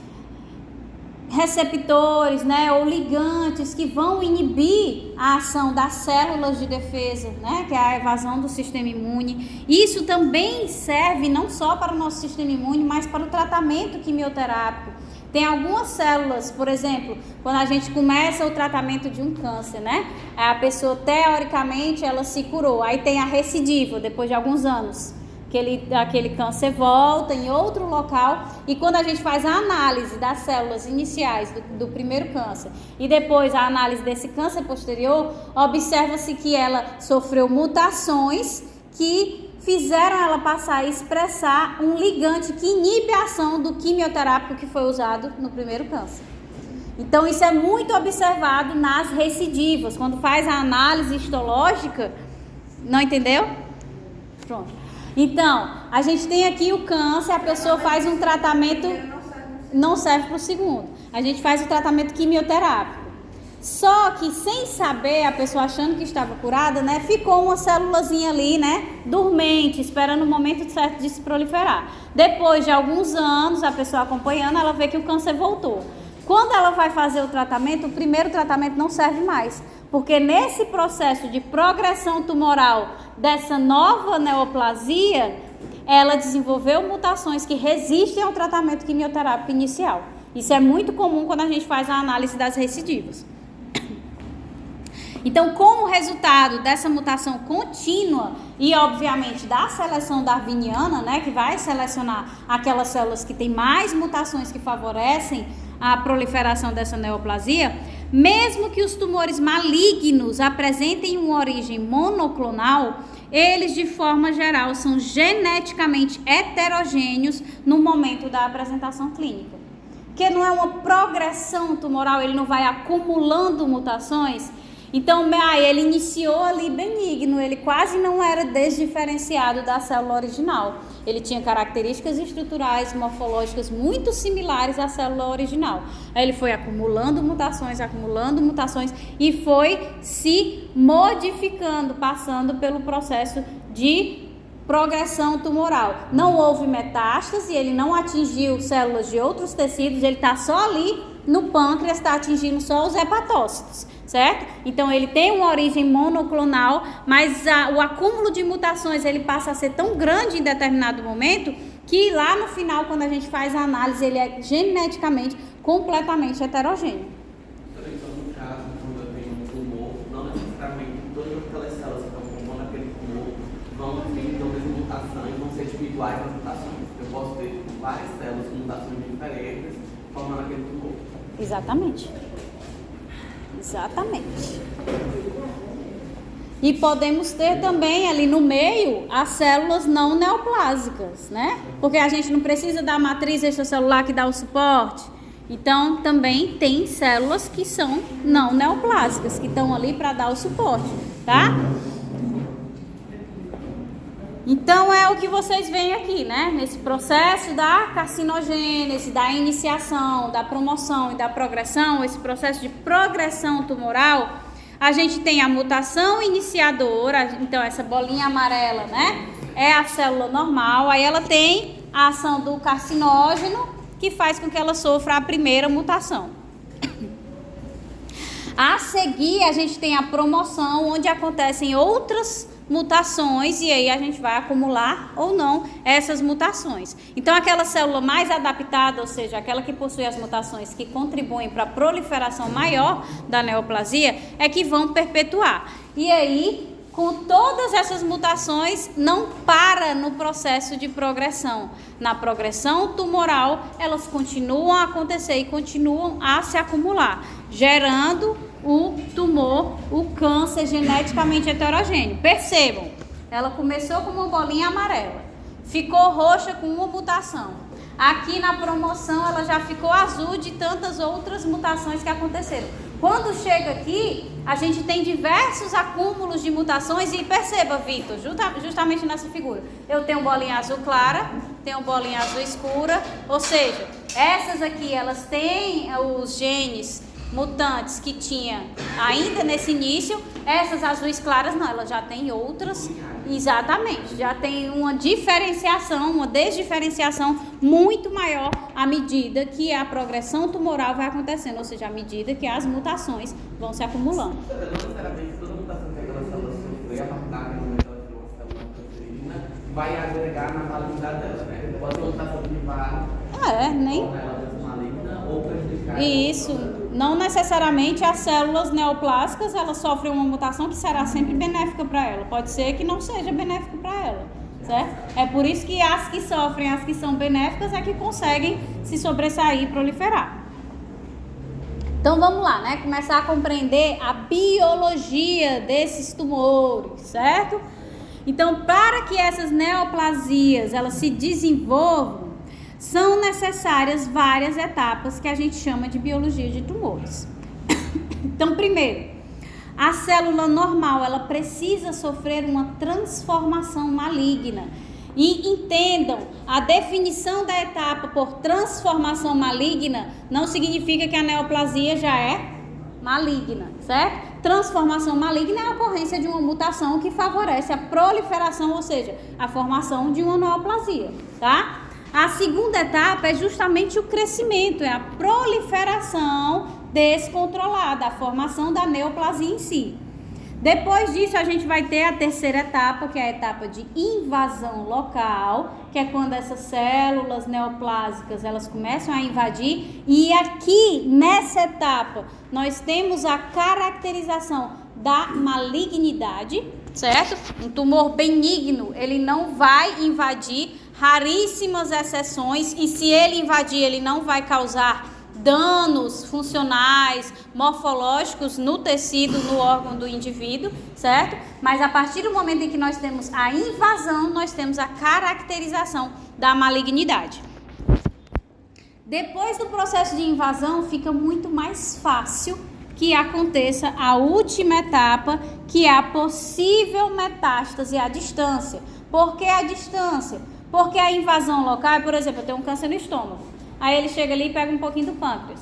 receptores, né, ou ligantes que vão inibir a ação das células de defesa, né, que é a evasão do sistema imune. Isso também serve não só para o nosso sistema imune, mas para o tratamento quimioterápico. Tem algumas células, por exemplo, quando a gente começa o tratamento de um câncer, né, a pessoa teoricamente ela se curou, aí tem a recidiva depois de alguns anos. Aquele câncer volta em outro local, e quando a gente faz a análise das células iniciais do primeiro câncer e depois a análise desse câncer posterior, observa-se que ela sofreu mutações que fizeram ela passar a expressar um ligante que inibe a ação do quimioterápico que foi usado no primeiro câncer. Então isso é muito observado nas recidivas, quando faz a análise histológica. Não entendeu? Pronto. Então, a gente tem aqui o câncer, a pessoa faz um tratamento, não serve para o segundo. A gente faz o tratamento quimioterápico. Só que sem saber, a pessoa achando que estava curada, né, ficou uma célulazinha ali, né, dormente, esperando o momento certo de se proliferar. Depois de alguns anos, a pessoa acompanhando, ela vê que o câncer voltou. Quando ela vai fazer o tratamento, o primeiro tratamento não serve mais. Porque nesse processo de progressão tumoral dessa nova neoplasia, ela desenvolveu mutações que resistem ao tratamento quimioterápico inicial. Isso é muito comum quando a gente faz a análise das recidivas. Então, como resultado dessa mutação contínua e, obviamente, da seleção darwiniana, né, que vai selecionar aquelas células que têm mais mutações que favorecem a proliferação dessa neoplasia, mesmo que os tumores malignos apresentem uma origem monoclonal, eles, de forma geral, são geneticamente heterogêneos no momento da apresentação clínica. Porque não é uma progressão tumoral, ele não vai acumulando mutações. Então, ele iniciou ali benigno, ele quase não era desdiferenciado da célula original. Ele tinha características estruturais, morfológicas muito similares à célula original. Aí ele foi acumulando mutações e foi se modificando, passando pelo processo de progressão tumoral. Não houve metástase, ele não atingiu células de outros tecidos, ele está só ali no pâncreas, está atingindo só os hepatócitos, certo? Então ele tem uma origem monoclonal, mas o acúmulo de mutações ele passa a ser tão grande em determinado momento que lá no final, quando a gente faz a análise, ele é geneticamente completamente heterogêneo. Também só no caso, quando eu tenho um tumor, não necessariamente todas aquelas células que estão compondo aquele tumor vão vir da mesma mutação e vão ser tipo iguais às mutações. Eu posso ter várias células com mutações diferentes formando aquele tumor. Exatamente. E podemos ter também ali no meio as células não neoplásicas, né? Porque a gente não precisa da matriz extracelular que dá o suporte. Então também tem células que são não neoplásicas, que estão ali para dar o suporte, tá? Então é o que vocês veem aqui, né? Nesse processo da carcinogênese, da iniciação, da promoção e da progressão, esse processo de progressão tumoral, a gente tem a mutação iniciadora, então essa bolinha amarela, né? É a célula normal, aí ela tem a ação do carcinógeno, que faz com que ela sofra a primeira mutação. A seguir, a gente tem a promoção, onde acontecem outras mutações, e aí a gente vai acumular ou não essas mutações. Então aquela célula mais adaptada, ou seja, aquela que possui as mutações que contribuem para a proliferação maior da neoplasia, é que vão perpetuar. E aí, com todas essas mutações, não para no processo de progressão. Na progressão tumoral, elas continuam a acontecer e continuam a se acumular, gerando o tumor, o câncer geneticamente heterogêneo. Percebam, ela começou com uma bolinha amarela, ficou roxa com uma mutação. Aqui na promoção ela já ficou azul de tantas outras mutações que aconteceram. Quando chega aqui, a gente tem diversos acúmulos de mutações e perceba, Vitor, justamente nessa figura. Eu tenho bolinha azul clara, tenho bolinha azul escura, ou seja, essas aqui elas têm os genes mutantes que tinha ainda nesse início, essas azuis claras não, elas já têm outras, exatamente, já tem uma diferenciação, uma desdiferenciação muito maior à medida que a progressão tumoral vai acontecendo, ou seja, à medida que as mutações vão se acumulando. Não necessariamente toda mutação que aquela célula sofrer, a partir daquele momento ela virou uma célula cancerígena, vai agregar na malignidade dela, né? Pode ser uma mutação que vai nem ela maligna ou prejudicar. isso. Não necessariamente as células neoplásicas elas sofrem uma mutação que será sempre benéfica para ela. Pode ser que não seja benéfica para ela, certo? É por isso que as que sofrem, as que são benéficas, é que conseguem se sobressair e proliferar. Então vamos lá, né? Começar a compreender a biologia desses tumores, certo? Então, para que essas neoplasias elas se desenvolvam, são necessárias várias etapas que a gente chama de biologia de tumores. Então, primeiro, a célula normal, ela precisa sofrer uma transformação maligna. E entendam, a definição da etapa por transformação maligna não significa que a neoplasia já é maligna, certo? Transformação maligna é a ocorrência de uma mutação que favorece a proliferação, ou seja, a formação de uma neoplasia, tá? A segunda etapa é justamente o crescimento, é a proliferação descontrolada, a formação da neoplasia em si. Depois disso, a gente vai ter a terceira etapa, que é a etapa de invasão local, que é quando essas células neoplásicas elas começam a invadir. E aqui, nessa etapa, nós temos a caracterização da malignidade, certo? Um tumor benigno, ele não vai invadir, raríssimas exceções, e se ele invadir, ele não vai causar danos funcionais, morfológicos no tecido, no órgão do indivíduo, certo? Mas a partir do momento em que nós temos a invasão, nós temos a caracterização da malignidade. Depois do processo de invasão, fica muito mais fácil que aconteça a última etapa, que é a possível metástase à distância. Por que a distância? Porque a invasão local, por exemplo, eu tenho um câncer no estômago. Aí ele chega ali e pega um pouquinho do pâncreas.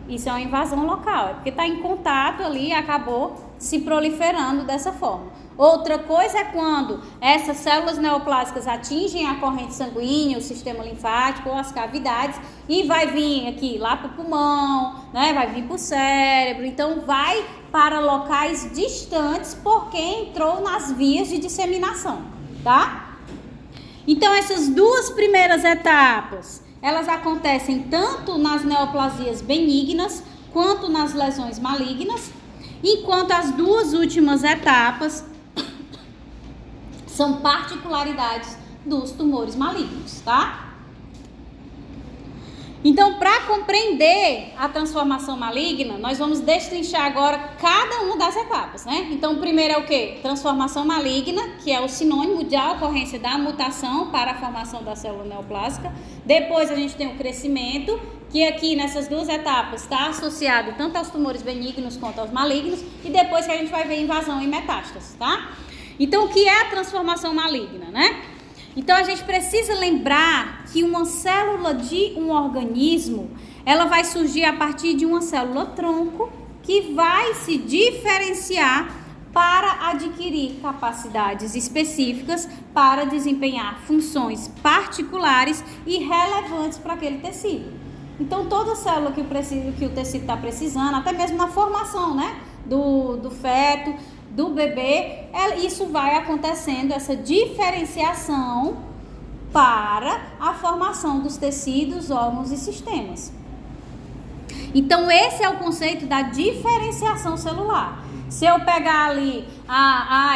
Isso é uma invasão local, é porque está em contato ali e acabou se proliferando dessa forma. Outra coisa é quando essas células neoplásicas atingem a corrente sanguínea, o sistema linfático ou as cavidades e vai vir aqui lá para o pulmão, né? Vai vir para o cérebro. Então vai para locais distantes porque entrou nas vias de disseminação, tá? Então essas duas primeiras etapas, elas acontecem tanto nas neoplasias benignas quanto nas lesões malignas, enquanto as duas últimas etapas são particularidades dos tumores malignos, tá? Então, para compreender a transformação maligna, nós vamos destrinchar agora cada uma das etapas, né? Então, o primeiro é o quê? Transformação maligna, que é o sinônimo da ocorrência da mutação para a formação da célula neoplásica. Depois, a gente tem o crescimento, que aqui nessas duas etapas está associado tanto aos tumores benignos quanto aos malignos. E depois que a gente vai ver invasão e metástase, tá? Então, o que é a transformação maligna, né? Então, a gente precisa lembrar que uma célula de um organismo, ela vai surgir a partir de uma célula tronco que vai se diferenciar para adquirir capacidades específicas para desempenhar funções particulares e relevantes para aquele tecido. Então, toda célula que o tecido está precisando, até mesmo na formação, né, do feto, do bebê, isso vai acontecendo, essa diferenciação para a formação dos tecidos, órgãos e sistemas. Então, esse é o conceito da diferenciação celular. Se eu pegar ali,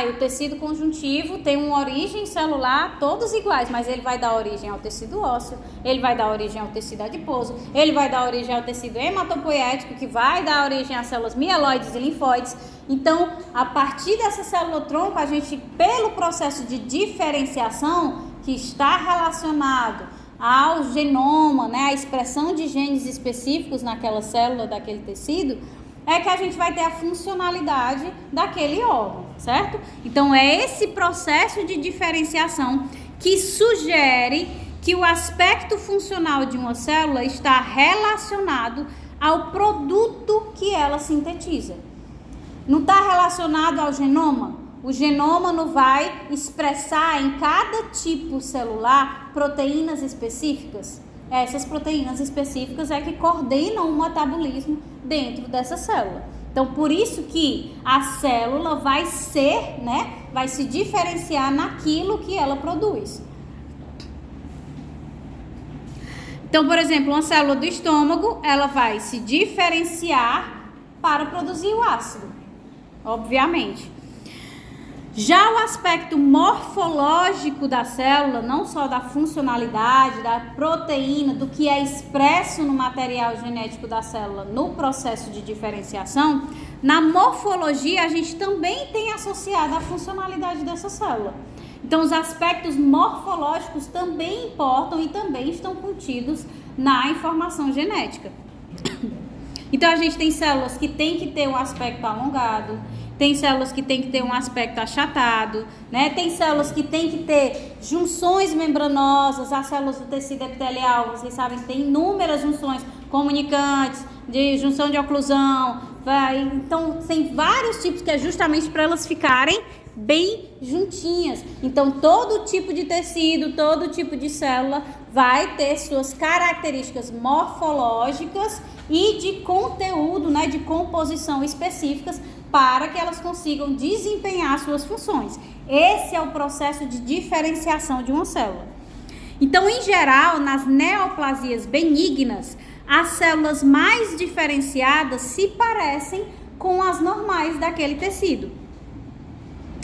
o tecido conjuntivo tem uma origem celular, todos iguais, mas ele vai dar origem ao tecido ósseo, ele vai dar origem ao tecido adiposo, ele vai dar origem ao tecido hematopoético, que vai dar origem às células mieloides e linfóides. Então, a partir dessa célula-tronco, a gente, pelo processo de diferenciação, que está relacionado ao genoma, né, a expressão de genes específicos naquela célula, daquele tecido, é que a gente vai ter a funcionalidade daquele órgão, certo? Então, é esse processo de diferenciação que sugere que o aspecto funcional de uma célula está relacionado ao produto que ela sintetiza. Não está relacionado ao genoma? O genoma não vai expressar em cada tipo celular proteínas específicas? Essas proteínas específicas é que coordenam o metabolismo dentro dessa célula. Então, por isso que a célula vai ser, né, vai se diferenciar naquilo que ela produz. Então, por exemplo, uma célula do estômago, ela vai se diferenciar para produzir o ácido, obviamente. Já o aspecto morfológico da célula, não só da funcionalidade, da proteína, do que é expresso no material genético da célula no processo de diferenciação, na morfologia a gente também tem associado a funcionalidade dessa célula. Então, os aspectos morfológicos também importam e também estão contidos na informação genética. Então, a gente tem células que têm que ter um aspecto alongado, tem células que tem que ter um aspecto achatado, né? Tem células que tem que ter junções membranosas, as células do tecido epitelial, vocês sabem que tem inúmeras junções comunicantes, de junção de oclusão, então tem vários tipos que é justamente para elas ficarem bem juntinhas. Então, todo tipo de tecido, todo tipo de célula vai ter suas características morfológicas e de conteúdo, né, de composição específicas para que elas consigam desempenhar suas funções. Esse é o processo de diferenciação de uma célula. Então, em geral, nas neoplasias benignas, as células mais diferenciadas se parecem com as normais daquele tecido.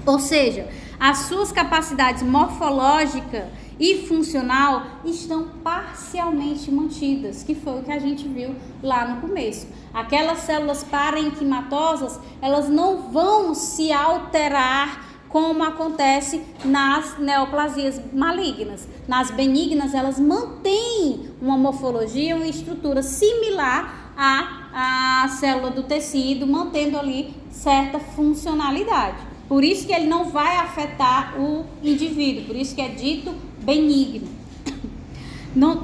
Ou seja, as suas capacidades morfológica e funcional estão parcialmente mantidas, que foi o que a gente viu lá no começo. Aquelas células parenquimatosas, elas não vão se alterar como acontece nas neoplasias malignas. Nas benignas, elas mantêm uma morfologia, uma estrutura similar à célula do tecido, mantendo ali certa funcionalidade. Por isso que ele não vai afetar o indivíduo, por isso que é dito benigno.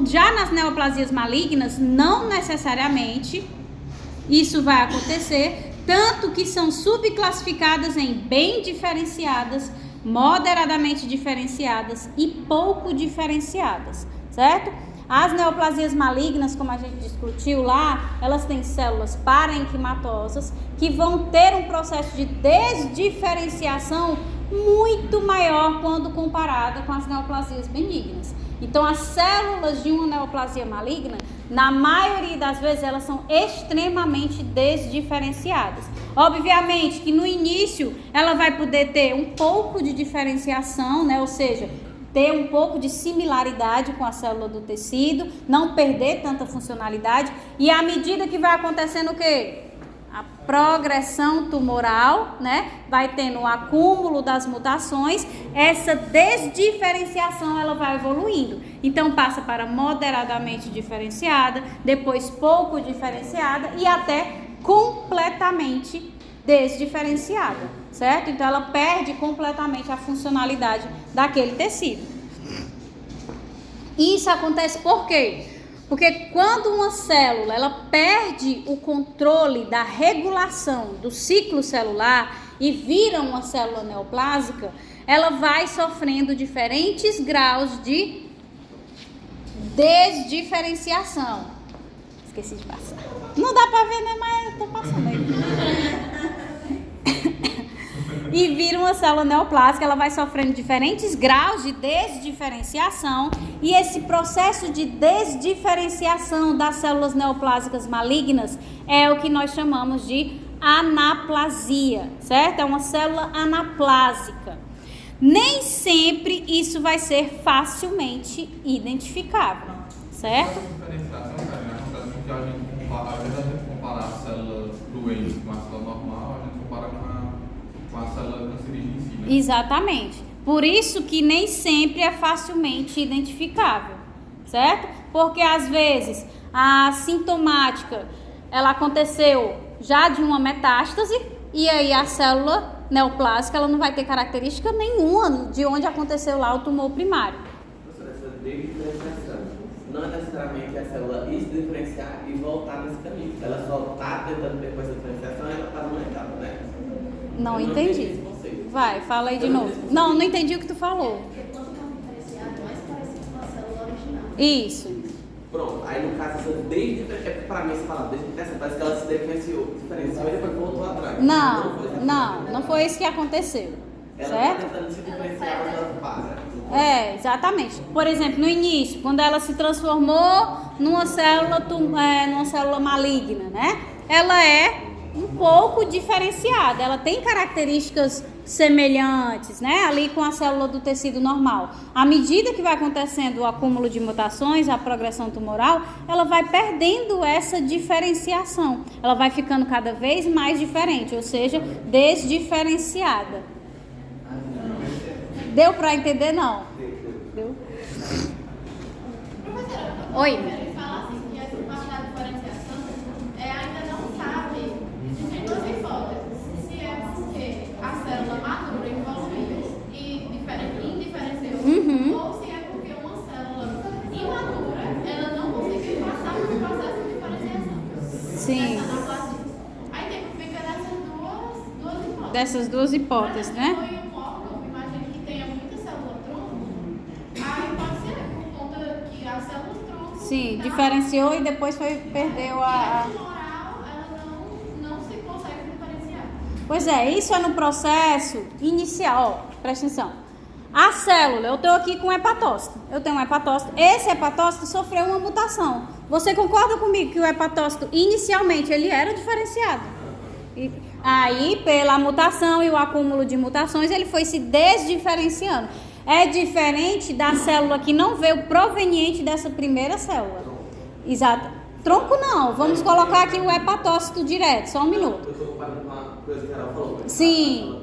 Já nas neoplasias malignas, não necessariamente isso vai acontecer, tanto que são subclassificadas em bem diferenciadas, moderadamente diferenciadas e pouco diferenciadas, certo? As neoplasias malignas, como a gente discutiu lá, elas têm células parenquimatosas que vão ter um processo de desdiferenciação muito maior quando comparada com as neoplasias benignas. Então, as células de uma neoplasia maligna, na maioria das vezes, elas são extremamente desdiferenciadas. Obviamente que no início ela vai poder ter um pouco de diferenciação, né? Ou seja, ter um pouco de similaridade com a célula do tecido, não perder tanta funcionalidade. E à medida que vai acontecendo o quê? A progressão tumoral, né? Vai tendo o acúmulo das mutações, essa desdiferenciação ela vai evoluindo. Então passa para moderadamente diferenciada, depois pouco diferenciada e até completamente desdiferenciada, certo? Então ela perde completamente a funcionalidade daquele tecido. Isso acontece por quê? Porque quando uma célula ela perde o controle da regulação do ciclo celular e vira uma célula neoplásica, ela vai sofrendo diferentes graus de desdiferenciação. Esqueci de passar. Não dá pra ver, né? Mas eu tô passando aí. E vira uma célula neoplásica, ela vai sofrendo diferentes graus de desdiferenciação, e esse processo de desdiferenciação das células neoplásicas malignas é o que nós chamamos de anaplasia, certo? É uma célula anaplásica. Nem sempre isso vai ser facilmente identificável, certo? Essa diferenciação, Karina, acontece porque a gente compara, ao invés de a gente comparar a célula doente com a célula normal, a gente compara com a célula cancerígena em si, né? Exatamente. Por isso que nem sempre é facilmente identificável, certo? Porque às vezes a sintomática ela aconteceu já de uma metástase e aí a célula neoplásica ela não vai ter característica nenhuma de onde aconteceu lá o tumor primário. Professora, essa diferenciação não é necessariamente a célula ir se diferenciar e voltar nesse caminho. Ela só está tentando depois da diferenciação e ela está numa etapa, né? Não Eu entendi. esse conceito. Vai, fala aí de Eu não novo. entendi. Não entendi o que tu falou. Porque quanto mais diferenciado, mais parecido com a célula original. Isso. Pronto, aí no caso, essa desde para mim, você fala, desde essa parece que ela se diferenciou e depois voltou atrás. Não foi isso que aconteceu, Ela certo? está tentando se diferenciar, mas ela para. É, exatamente. Por exemplo, no início, quando ela se transformou numa célula maligna, né? Ela é um pouco diferenciada, ela tem características semelhantes, né? Ali com a célula do tecido normal. À medida que vai acontecendo o acúmulo de mutações, a progressão tumoral, ela vai perdendo essa diferenciação. Ela vai ficando cada vez mais diferente, ou seja, desdiferenciada. Deu para entender, não? Deu? Professora, Oi. ele fala assim que essa parte da diferenciação ainda não sabe, existem duas hipóteses, se é porque a célula madura evoluiu e indiferenciou, ou se é porque uma célula imatura ela não conseguiu passar pelo processo de diferenciação. Sim. Essa anaplasia. Aí fica duas hipóteses. Dessas duas hipóteses, né? Foi um órgão, imagino que tenha muita célula tronco, aí pode ser por conta que a célula tronco Sim, diferenciou e depois perdeu a... moral, ela não se consegue diferenciar. Pois é, isso é no processo inicial, ó, presta atenção. A célula, eu estou aqui com um hepatócito, eu tenho um hepatócito, esse hepatócito sofreu uma mutação. Você concorda comigo que o hepatócito, inicialmente, ele era diferenciado? E aí, pela mutação e o acúmulo de mutações, ele foi se desdiferenciando. É diferente da célula que não veio proveniente dessa primeira célula. Exato. Tronco não, vamos colocar aqui o hepatócito direto, só um minuto. Eu estou comparando com uma coisa que ela falou. Né? Sim.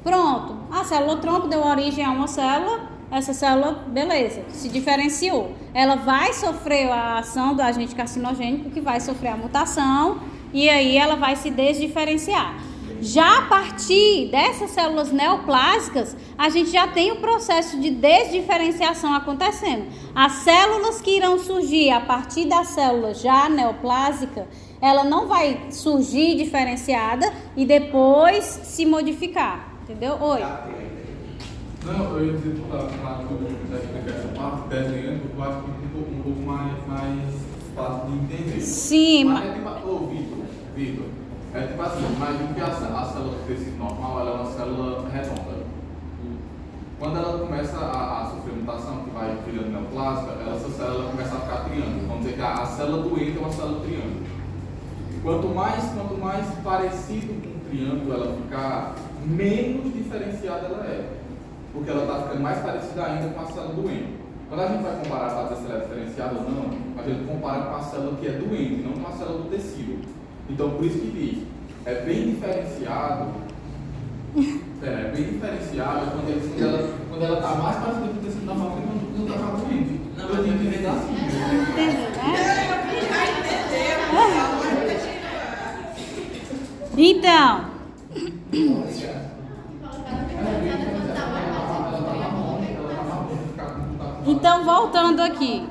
Pronto, a célula tronco deu origem a uma célula, essa célula, beleza, se diferenciou. Ela vai sofrer a ação do agente carcinogênico, que vai sofrer a mutação, e aí ela vai se desdiferenciar. Já a partir dessas células neoplásicas, a gente já tem o processo de desdiferenciação acontecendo. As células que irão surgir a partir da célula já neoplásica, ela não vai surgir diferenciada e depois se modificar. Entendeu? Oi. Não, eu ia dizer para tu explicar essa parte, desenhando, porque eu acho que fica um pouco mais fácil de entender. Sim, mas é tipo, Vitor, é tipo assim, imagina que a célula do tecido normal ela é uma célula redonda. Quando ela começa a sofrer mutação, que vai virando neoplásica, essa célula começa a ficar triângulo. Vamos dizer que a célula doente é uma célula triângulo. Quanto mais parecido com um triângulo ela ficar, menos diferenciada ela é. Porque ela está ficando mais parecida ainda com a célula doente. Quando a gente vai comparar para dizer se ela é diferenciada ou não, a gente compara com a célula que é doente, não com a célula do tecido. Então, por isso que diz, é bem diferenciado quando ela está mais parecida com o tecido normal que quando ela está doente. Não, eu tenho que entender assim. entendeu, né? Então, voltando aqui,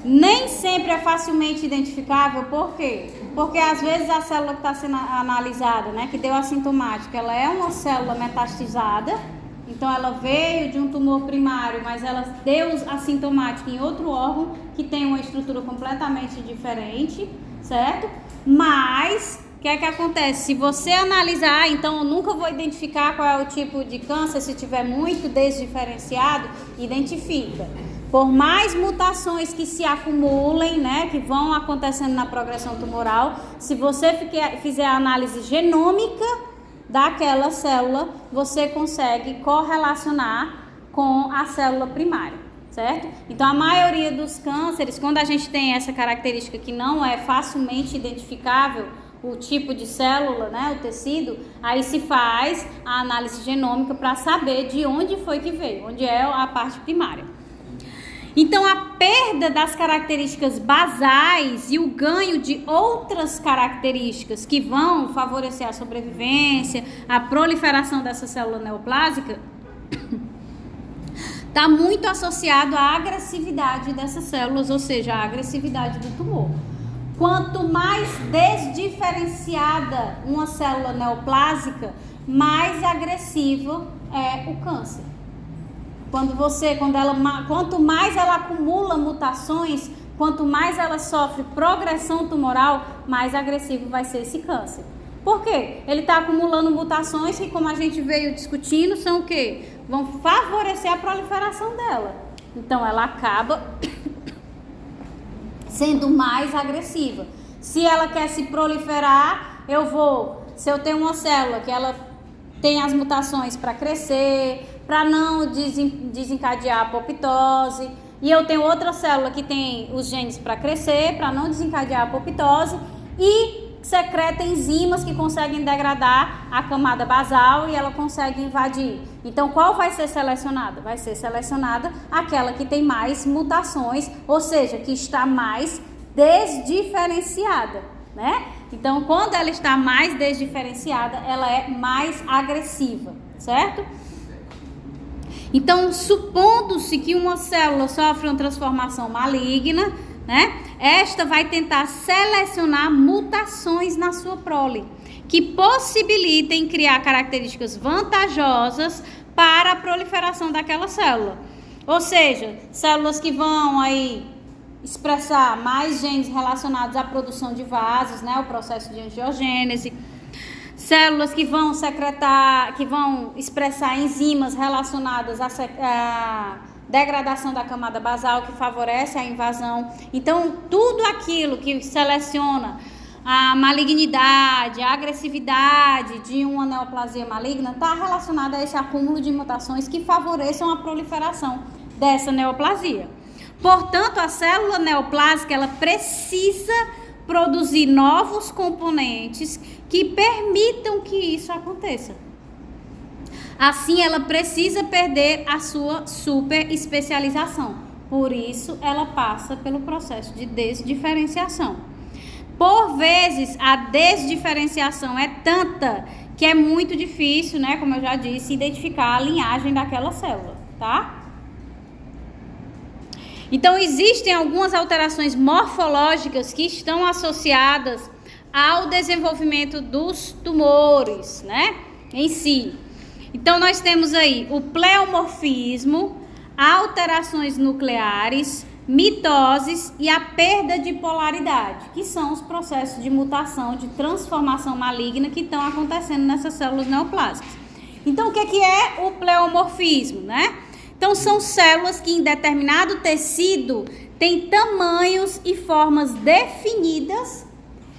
nem sempre é facilmente identificável, por quê? Porque às vezes a célula que está sendo analisada, né, que deu assintomática, ela é uma célula metastizada, então ela veio de um tumor primário, mas ela deu assintomática em outro órgão que tem uma estrutura completamente diferente, certo? Mas o que é que acontece? Se você analisar, então eu nunca vou identificar qual é o tipo de câncer, se tiver muito desdiferenciado, identifica. Por mais mutações que se acumulem, né, que vão acontecendo na progressão tumoral, se você fizer a análise genômica daquela célula, você consegue correlacionar com a célula primária, certo? Então, a maioria dos cânceres, quando a gente tem essa característica que não é facilmente identificável, o tipo de célula, né, o tecido, aí se faz a análise genômica para saber de onde foi que veio, onde é a parte primária. Então, a perda das características basais e o ganho de outras características que vão favorecer a sobrevivência, a proliferação dessa célula neoplásica, está muito associado à agressividade dessas células, ou seja, à agressividade do tumor. Quanto mais desdiferenciada uma célula neoplásica, mais agressivo é o câncer. Quanto mais ela acumula mutações, quanto mais ela sofre progressão tumoral, mais agressivo vai ser esse câncer. Por quê? Ele está acumulando mutações que, como a gente veio discutindo, são o quê? Vão favorecer a proliferação dela. Então, ela acaba sendo mais agressiva. Se ela quer se proliferar, se eu tenho uma célula que ela tem as mutações para crescer, para não desencadear a apoptose, e eu tenho outra célula que tem os genes para crescer, para não desencadear a apoptose, e secreta enzimas que conseguem degradar a camada basal e ela consegue invadir. Então, qual vai ser selecionada? Vai ser selecionada aquela que tem mais mutações, ou seja, que está mais desdiferenciada, né? Então, quando ela está mais desdiferenciada, ela é mais agressiva, certo? Então, supondo-se que uma célula sofre uma transformação maligna, né? Esta vai tentar selecionar mutações na sua prole, que possibilitem criar características vantajosas para a proliferação daquela célula. Ou seja, células que vão aí expressar mais genes relacionados à produção de vasos, né? O processo de angiogênese. Células que vão expressar enzimas relacionadas à degradação da camada basal, que favorece a invasão. Então, tudo aquilo que seleciona a malignidade, a agressividade de uma neoplasia maligna está relacionado a esse acúmulo de mutações que favoreçam a proliferação dessa neoplasia. Portanto, a célula neoplásica ela precisa produzir novos componentes que permitam que isso aconteça. Assim, ela precisa perder a sua super especialização. Por isso, ela passa pelo processo de desdiferenciação. Por vezes, a desdiferenciação é tanta que é muito difícil, né, como eu já disse, identificar a linhagem daquela célula, tá? Então, existem algumas alterações morfológicas que estão associadas ao desenvolvimento dos tumores, né, em si. Então, nós temos aí o pleomorfismo, alterações nucleares, mitoses e a perda de polaridade, que são os processos de mutação, de transformação maligna que estão acontecendo nessas células neoplásicas. Então, o que é o pleomorfismo, né? Então, são células que em determinado tecido têm tamanhos e formas definidas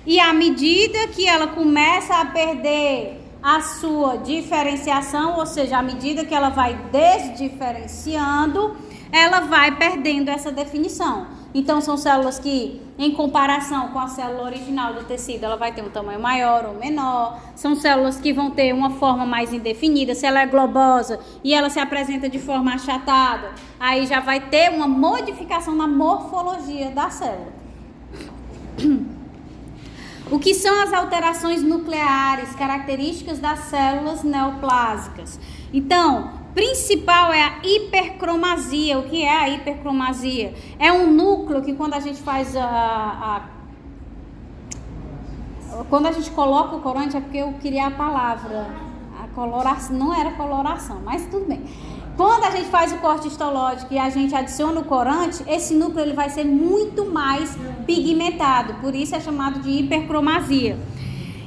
e à medida que ela começa a perder a sua diferenciação, ou seja, à medida que ela vai desdiferenciando, ela vai perdendo essa definição. Então, são células que, em comparação com a célula original do tecido, ela vai ter um tamanho maior ou menor. São células que vão ter uma forma mais indefinida. Se ela é globosa e ela se apresenta de forma achatada, aí já vai ter uma modificação na morfologia da célula. O que são as alterações nucleares, características das células neoplásicas? Então, principal é a hipercromasia. O que é a hipercromasia? É um núcleo que quando a gente faz quando a gente coloca o corante, é porque eu queria a palavra, a coloração, não era coloração, mas tudo bem. Quando a gente faz o corte histológico e a gente adiciona o corante, esse núcleo ele vai ser muito mais pigmentado, por isso é chamado de hipercromasia.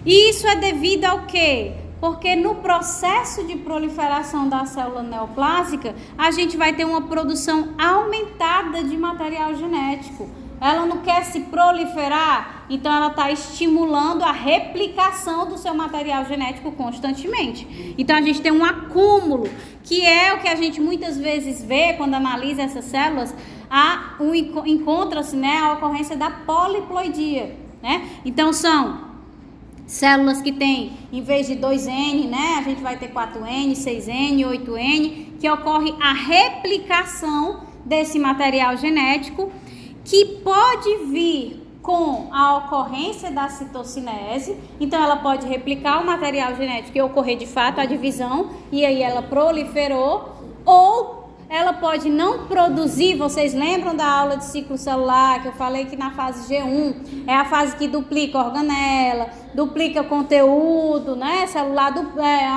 E isso é devido ao quê? Porque no processo de proliferação da célula neoplásica, a gente vai ter uma produção aumentada de material genético. Ela não quer se proliferar, então ela está estimulando a replicação do seu material genético constantemente. Então a gente tem um acúmulo, que é o que a gente muitas vezes vê quando analisa essas células, encontra-se, né, a ocorrência da poliploidia, né? Então são células que tem, em vez de 2N, né, a gente vai ter 4N, 6N, 8N, que ocorre a replicação desse material genético, que pode vir com a ocorrência da citocinese. Então ela pode replicar o material genético e ocorrer de fato a divisão, e aí ela proliferou, ou ela pode não produzir. Vocês lembram da aula de ciclo celular, que eu falei que na fase G1 é a fase que duplica a organela, duplica conteúdo, né, celular,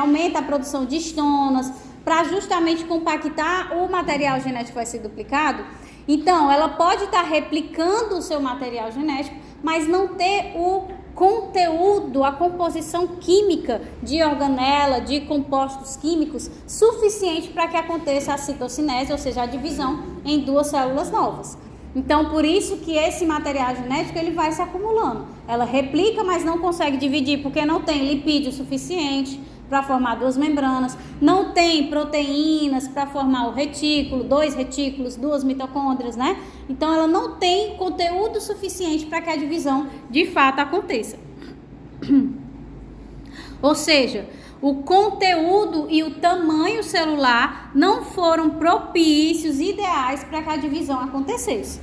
aumenta a produção de estonas, para justamente compactar o material genético que vai ser duplicado. Então, ela pode estar replicando o seu material genético, mas não ter o conteúdo, a composição química de organela, de compostos químicos suficiente para que aconteça a citocinese, ou seja, a divisão em duas células novas. Então, por isso que esse material genético ele vai se acumulando. Ela replica, mas não consegue dividir, porque não tem lipídio suficiente para formar duas membranas, não tem proteínas para formar o retículo, 2 retículos, 2 mitocôndrias, né? Então ela não tem conteúdo suficiente para que a divisão de fato aconteça. Ou seja, o conteúdo e o tamanho celular não foram propícios, ideais para que a divisão acontecesse.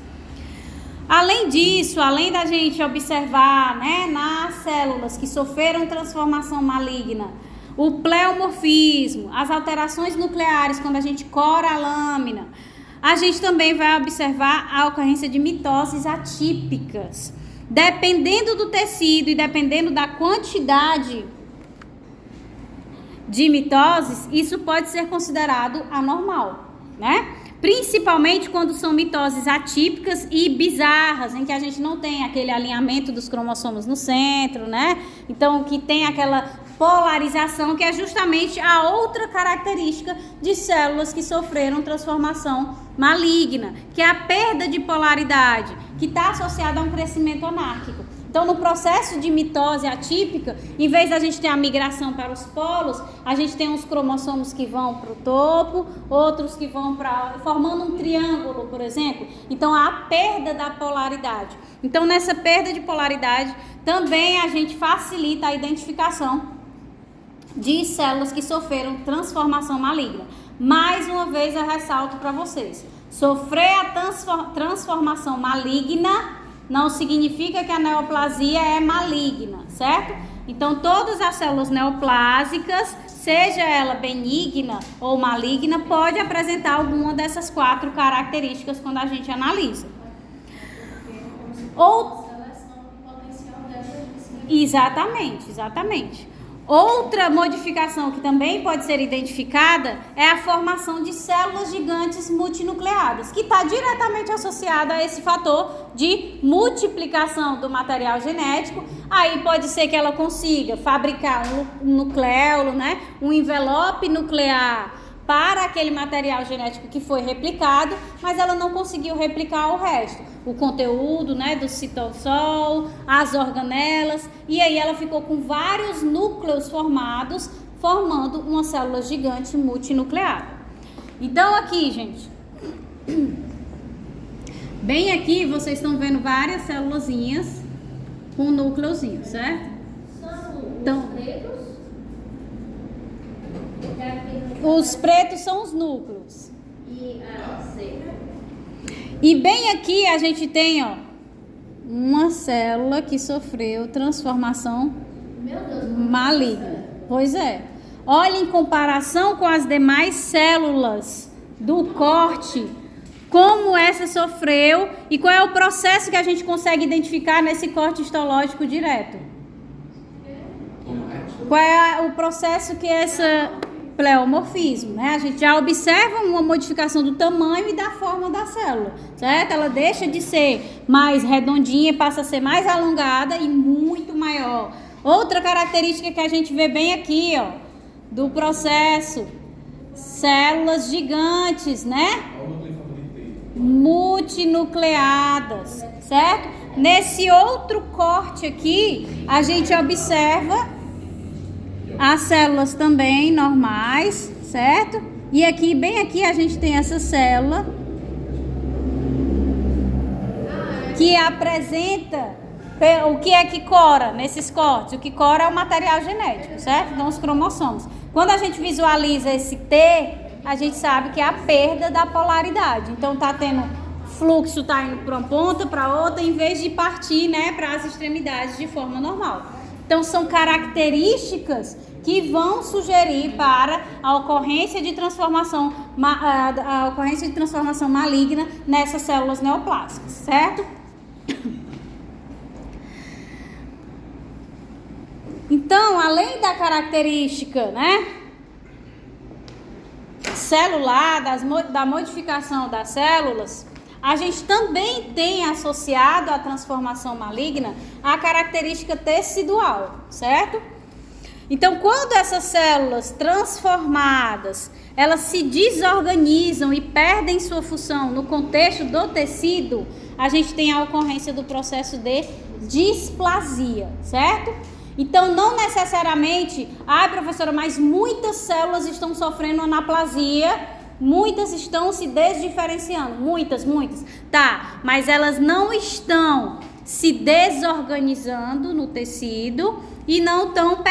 Além disso, além da gente observar, né, nas células que sofreram transformação maligna, o pleomorfismo, as alterações nucleares quando a gente cora a lâmina, a gente também vai observar a ocorrência de mitoses atípicas. Dependendo do tecido e dependendo da quantidade de mitoses, isso pode ser considerado anormal, né? Principalmente quando são mitoses atípicas e bizarras, em que a gente não tem aquele alinhamento dos cromossomos no centro, né? Então, que tem aquela polarização, que é justamente a outra característica de células que sofreram transformação maligna, que é a perda de polaridade, que está associada a um crescimento anárquico. Então, no processo de mitose atípica, em vez da gente ter a migração para os polos, a gente tem uns cromossomos que vão para o topo, outros que vão para... formando um triângulo, por exemplo. Então, há a perda da polaridade. Então, nessa perda de polaridade, também a gente facilita a identificação de células que sofreram transformação maligna. Mais uma vez, eu ressalto para vocês. Sofrer a transformação maligna não significa que a neoplasia é maligna, certo? Então, todas as células neoplásicas, seja ela benigna ou maligna, pode apresentar alguma dessas 4 características quando a gente analisa. Exatamente. Outra modificação que também pode ser identificada é a formação de células gigantes multinucleadas, que está diretamente associada a esse fator de multiplicação do material genético. Aí pode ser que ela consiga fabricar um nucleolo, né, um envelope nuclear para aquele material genético que foi replicado, mas ela não conseguiu replicar o resto. O conteúdo, né, do citosol, as organelas, e aí ela ficou com vários núcleos formados, formando uma célula gigante multinucleada. Então aqui, gente, bem aqui vocês estão vendo várias célulazinhas com núcleozinho, certo? Então, os pretos são os núcleos. E bem aqui a gente tem, ó, uma célula que sofreu transformação maligna. Pois é. Olha, em comparação com as demais células do corte, como essa sofreu e qual é o processo que a gente consegue identificar nesse corte histológico direto. Qual é o processo que essa... pleomorfismo, né? A gente já observa uma modificação do tamanho e da forma da célula, certo? Ela deixa de ser mais redondinha e passa a ser mais alongada e muito maior. Outra característica que a gente vê bem aqui, ó, do processo, células gigantes, né? Multinucleadas, certo? Nesse outro corte aqui, a gente observa as células também normais, certo? E aqui, bem aqui, a gente tem essa célula que apresenta o que é que cora nesses cortes. O que cora é o material genético, certo? Então, os cromossomos. Quando a gente visualiza esse T, a gente sabe que é a perda da polaridade. Então, tá tendo fluxo, tá indo para uma ponta, para outra, em vez de partir, né, para as extremidades de forma normal. Então, são características que vão sugerir para a ocorrência de transformação maligna nessas células neoplásicas, certo? Então, além da característica, né, celular, da modificação das células, a gente também tem associado à transformação maligna a característica tecidual, certo? Então, quando essas células transformadas, elas se desorganizam e perdem sua função no contexto do tecido, a gente tem a ocorrência do processo de displasia, certo? Então, não necessariamente, professora, mas muitas células estão sofrendo anaplasia, muitas estão se desdiferenciando, muitas, tá, mas elas não estão se desorganizando no tecido e não estão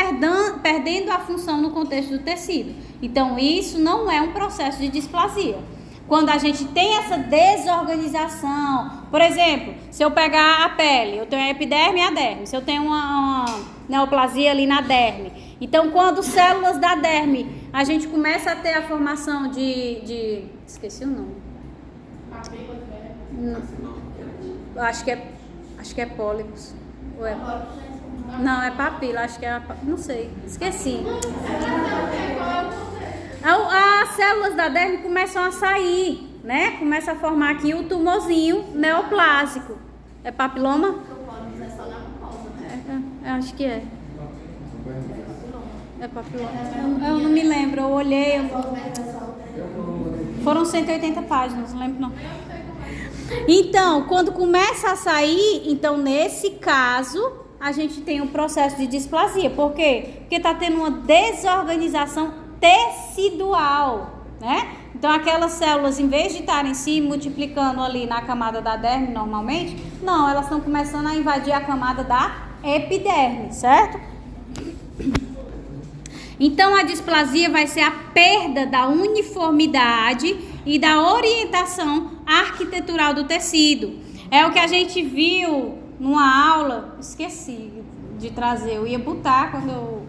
perdendo a função no contexto do tecido. Então, isso não é um processo de displasia. Quando a gente tem essa desorganização, por exemplo, se eu pegar a pele, eu tenho a epiderme e a derme, se eu tenho uma neoplasia ali na derme, então quando células da derme, a gente começa a ter a formação de esqueci o nome. Acho que é pólipos. Ou é... Não, é papila, acho que é... Não sei, esqueci. As células da derme começam a sair, né? Começa a formar aqui o tumorzinho neoplásico. É papiloma? Acho que é. É papiloma. Eu não me lembro, eu olhei. Foram 180 páginas, não lembro não. Então, quando começa a sair, então nesse caso, a gente tem um processo de displasia. Por quê? Porque está tendo uma desorganização tecidual, né? Então, aquelas células, em vez de estarem se multiplicando ali na camada da derme normalmente, não, elas estão começando a invadir a camada da epiderme, certo? Então, a displasia vai ser a perda da uniformidade e da orientação arquitetural do tecido. É o que a gente viu numa aula, esqueci de trazer, eu ia botar quando eu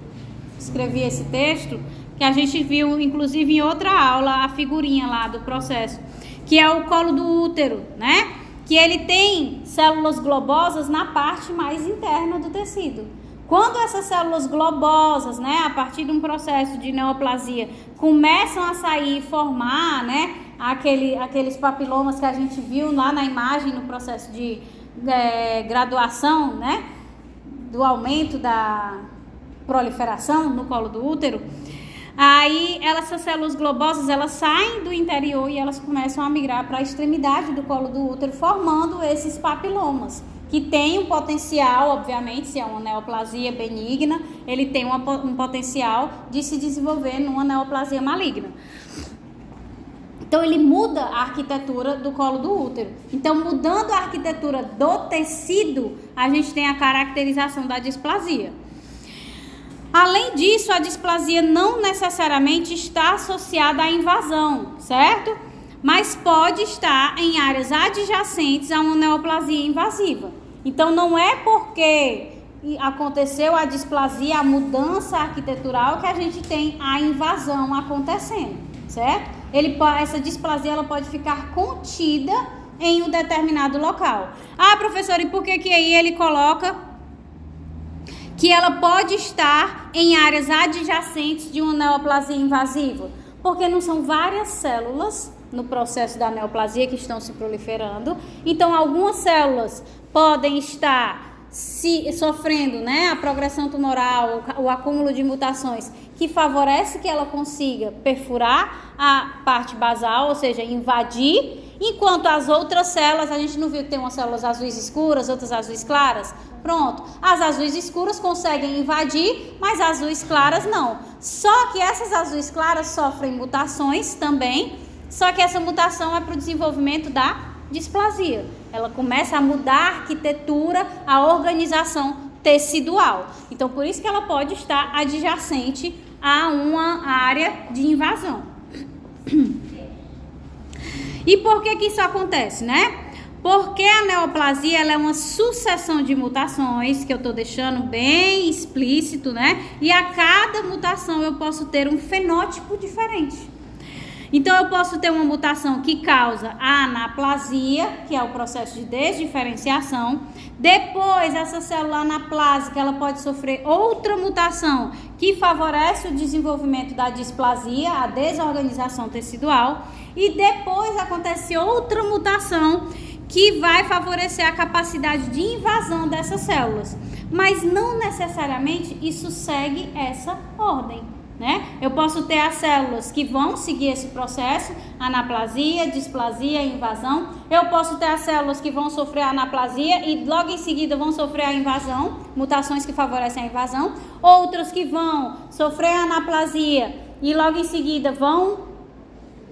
escrevi esse texto, que a gente viu, inclusive, em outra aula, a figurinha lá do processo, que é o colo do útero, né? Que ele tem células globosas na parte mais interna do tecido. Quando essas células globosas, né, a partir de um processo de neoplasia, começam a sair e formar, né, aqueles papilomas que a gente viu lá na imagem, no processo de graduação, né, do aumento da proliferação no colo do útero, aí essas células globosas, elas saem do interior e elas começam a migrar para a extremidade do colo do útero, formando esses papilomas, que tem um potencial, obviamente, se é uma neoplasia benigna, ele tem um potencial de se desenvolver numa neoplasia maligna. Então, ele muda a arquitetura do colo do útero. Então, mudando a arquitetura do tecido, a gente tem a caracterização da displasia. Além disso, a displasia não necessariamente está associada à invasão, certo? Mas pode estar em áreas adjacentes a uma neoplasia invasiva. Então, não é porque aconteceu a displasia, a mudança arquitetural, que a gente tem a invasão acontecendo, certo? Essa displasia ela pode ficar contida em um determinado local. Professora, e por que aí ele coloca que ela pode estar em áreas adjacentes de uma neoplasia invasiva? Porque não são várias células no processo da neoplasia que estão se proliferando. Então, algumas células podem estar sofrendo, né, a progressão tumoral, o acúmulo de mutações, que favorece que ela consiga perfurar a parte basal, ou seja, invadir, enquanto as outras células, a gente não viu que tem umas células azuis escuras, outras azuis claras? Pronto, as azuis escuras conseguem invadir, mas as azuis claras não. Só que essas azuis claras sofrem mutações também, só que essa mutação é para o desenvolvimento da displasia. Ela começa a mudar a arquitetura, a organização tecidual. Então, por isso que ela pode estar adjacente a uma área de invasão. E por que que isso acontece, né? Porque a neoplasia ela é uma sucessão de mutações, que eu estou deixando bem explícito, né? E a cada mutação eu posso ter um fenótipo diferente. Então, eu posso ter uma mutação que causa a anaplasia, que é o processo de desdiferenciação. Depois, essa célula anaplásica, ela pode sofrer outra mutação que favorece o desenvolvimento da displasia, a desorganização tecidual. E depois acontece outra mutação que vai favorecer a capacidade de invasão dessas células. Mas não necessariamente isso segue essa ordem, né? Eu posso ter as células que vão seguir esse processo, anaplasia, displasia, invasão. Eu posso ter as células que vão sofrer a anaplasia e logo em seguida vão sofrer a invasão, mutações que favorecem a invasão. Outras que vão sofrer a anaplasia e logo em seguida vão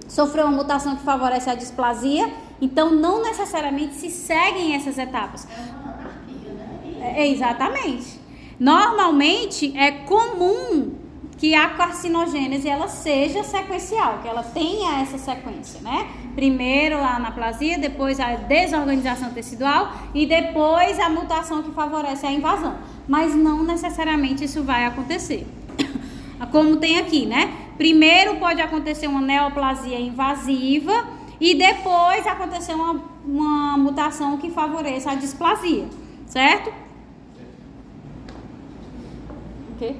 sofrer uma mutação que favorece a displasia. Então, não necessariamente se seguem essas etapas. É uma anarquia, né? Exatamente. Normalmente, é comum que a carcinogênese ela seja sequencial, que ela tenha essa sequência, né? Primeiro a anaplasia, depois a desorganização tecidual e depois a mutação que favorece a invasão. Mas não necessariamente isso vai acontecer. Como tem aqui, né? Primeiro pode acontecer uma neoplasia invasiva e depois acontecer uma mutação que favoreça a displasia, certo? Ok?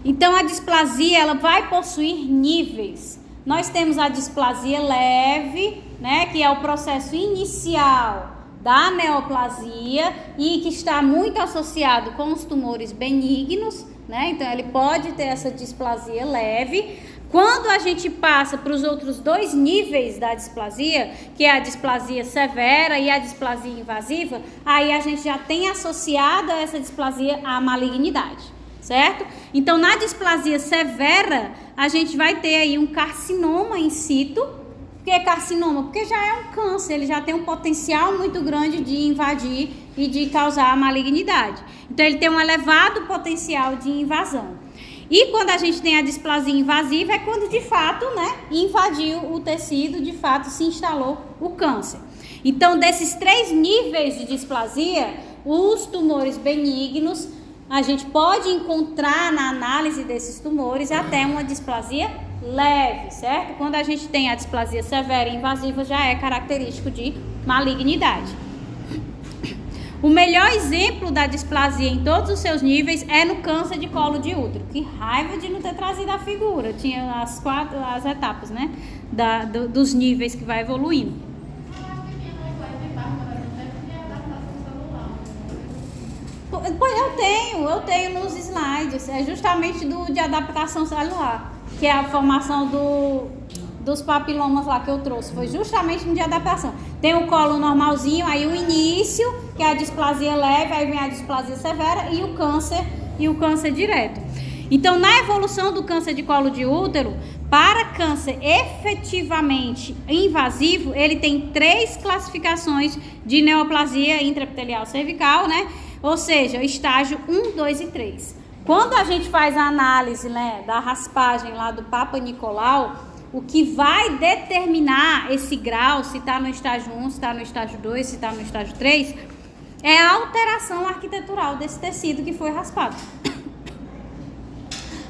Então, a displasia, ela vai possuir níveis. Nós temos a displasia leve, né, que é o processo inicial da neoplasia e que está muito associado com os tumores benignos, né? Então, ele pode ter essa displasia leve. Quando a gente passa para os outros dois níveis da displasia, que é a displasia severa e a displasia invasiva, aí a gente já tem associado a essa displasia a malignidade, certo? Então, na displasia severa, a gente vai ter aí um carcinoma in situ. Por que carcinoma? Porque já é um câncer, ele já tem um potencial muito grande de invadir e de causar a malignidade. Então, ele tem um elevado potencial de invasão. E quando a gente tem a displasia invasiva, é quando de fato, né, invadiu o tecido, de fato se instalou o câncer. Então, desses 3 níveis de displasia, os tumores benignos, a gente pode encontrar na análise desses tumores até uma displasia leve, certo? Quando a gente tem a displasia severa e invasiva, já é característico de malignidade. O melhor exemplo da displasia em todos os seus níveis é no câncer de colo de útero. Que raiva de não ter trazido a figura. Tinha as etapas, né? Dos níveis que vai evoluindo. Eu tenho nos slides. É justamente de adaptação celular, que é a formação dos papilomas lá que eu trouxe. Foi justamente no de adaptação. Tem o colo normalzinho, aí o início, que é a displasia leve, aí vem a displasia severa e o câncer direto. Então, na evolução do câncer de colo de útero, para câncer efetivamente invasivo, ele tem 3 classificações de neoplasia intraepitelial cervical, né? Ou seja, estágio 1, 2 e 3. Quando a gente faz a análise, né, da raspagem lá do Papa Nicolau, o que vai determinar esse grau, se está no estágio 1, se está no estágio 2, se está no estágio 3, é a alteração arquitetural desse tecido que foi raspado.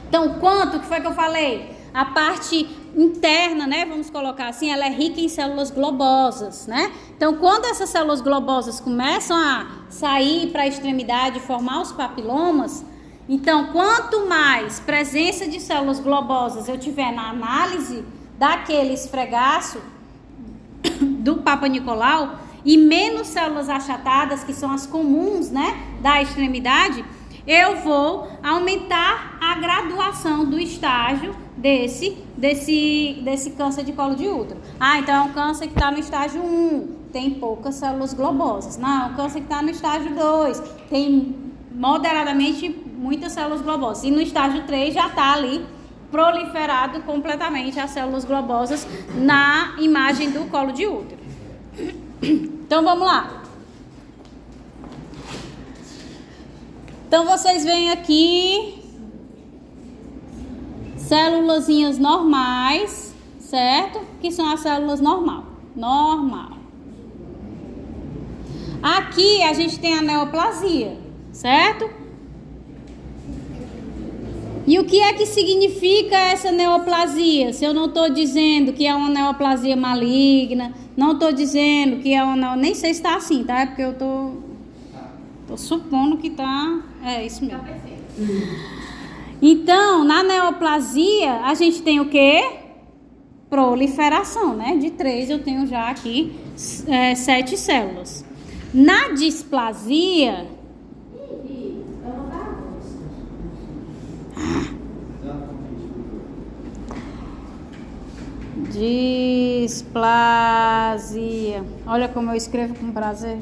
Então, quanto que foi que eu falei? A parte interna, né, vamos colocar assim, ela é rica em células globosas, né? Então, quando essas células globosas começam a sair para a extremidade e formar os papilomas, então, quanto mais presença de células globosas eu tiver na análise daquele esfregaço do Papa Nicolau, e menos células achatadas, que são as comuns, né, da extremidade, eu vou aumentar a graduação do estágio desse câncer de colo de útero. Ah, então é um câncer que está no estágio 1, tem poucas células globosas. Não, é um câncer que está no estágio 2, tem moderadamente muitas células globosas. E no estágio 3 já está ali proliferado completamente as células globosas na imagem do colo de útero. Então vamos lá. Então vocês veem aqui célulazinhas normais, certo? Que são as células normal. Aqui a gente tem a neoplasia, certo? E o que é que significa essa neoplasia? Se eu não estou dizendo que é uma neoplasia maligna, não estou dizendo que é uma... Nem sei se está assim, tá? É porque eu tô supondo que tá... É isso mesmo. Então, na neoplasia, a gente tem o quê? Proliferação, né? De 3 eu tenho já aqui 7 células. Na displasia... Displasia. Olha como eu escrevo com prazer.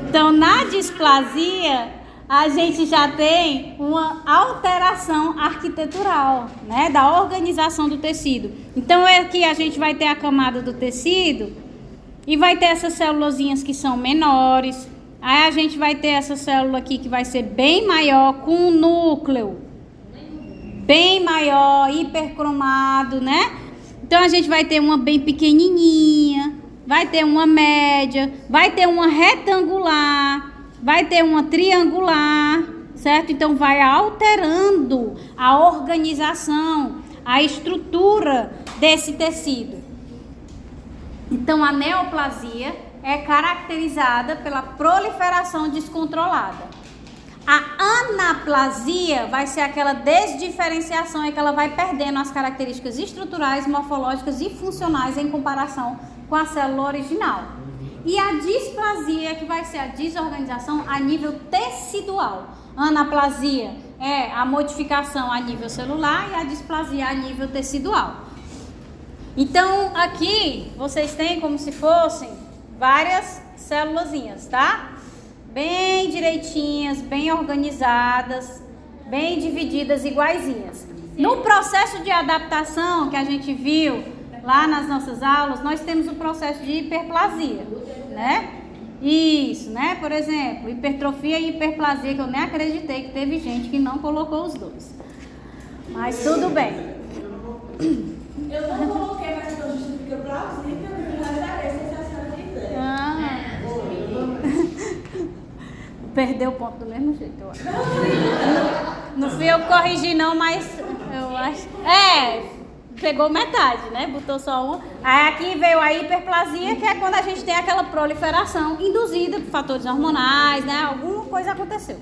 Então, na displasia, a gente já tem uma alteração arquitetural, né, da organização do tecido. Então, aqui a gente vai ter a camada do tecido e vai ter essas célulazinhas que são menores. Aí a gente vai ter essa célula aqui que vai ser bem maior, com um núcleo bem maior, hipercromado, né? Então a gente vai ter uma bem pequenininha, vai ter uma média, vai ter uma retangular, vai ter uma triangular, certo? Então vai alterando a organização, a estrutura desse tecido. Então a neoplasia é caracterizada pela proliferação descontrolada. A anaplasia vai ser aquela desdiferenciação em que ela vai perdendo as características estruturais, morfológicas e funcionais em comparação com a célula original. E a displasia, que vai ser a desorganização a nível tecidual. A anaplasia é a modificação a nível celular e a displasia a nível tecidual. Então, aqui vocês têm como se fossem várias célulazinhas, tá? Bem direitinhas, bem organizadas, bem divididas, iguaizinhas. No processo de adaptação que a gente viu lá nas nossas aulas, nós temos o processo de hiperplasia, né? Isso, né? Por exemplo, hipertrofia e hiperplasia, que eu nem acreditei que teve gente que não colocou os dois. Mas tudo bem. Eu não coloquei, mas eu justifico plausível, mas é se a senhora quiser. Perdeu o ponto do mesmo jeito, eu acho. Não fui eu que corrigi não, mas eu acho... pegou metade, né? Botou só uma. Aí aqui veio a hiperplasia, que é quando a gente tem aquela proliferação induzida por fatores hormonais, né? Alguma coisa aconteceu.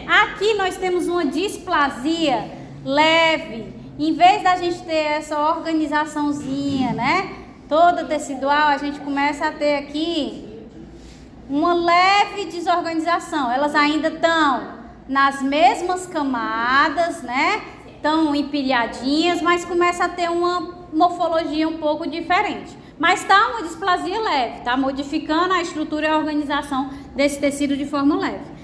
Aqui nós temos uma displasia leve. Em vez da gente ter essa organizaçãozinha, né? Toda tecidual, a gente começa a ter aqui uma leve desorganização. Elas ainda estão nas mesmas camadas, né? Estão empilhadinhas, mas começa a ter uma morfologia um pouco diferente. Mas está uma displasia leve, tá modificando a estrutura e a organização desse tecido de forma leve.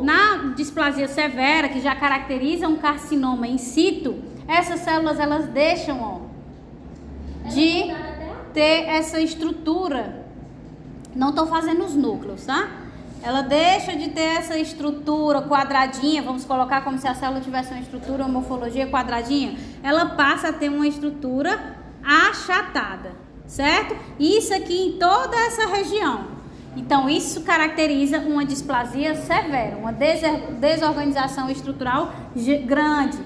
Na displasia severa, que já caracteriza um carcinoma in situ, essas células elas deixam de ter essa estrutura. Não estou fazendo os núcleos, tá? Ela deixa de ter essa estrutura quadradinha, vamos colocar como se a célula tivesse uma estrutura, uma morfologia quadradinha. Ela passa a ter uma estrutura achatada, certo? Isso aqui em toda essa região. Então, isso caracteriza uma displasia severa, uma desorganização estrutural grande.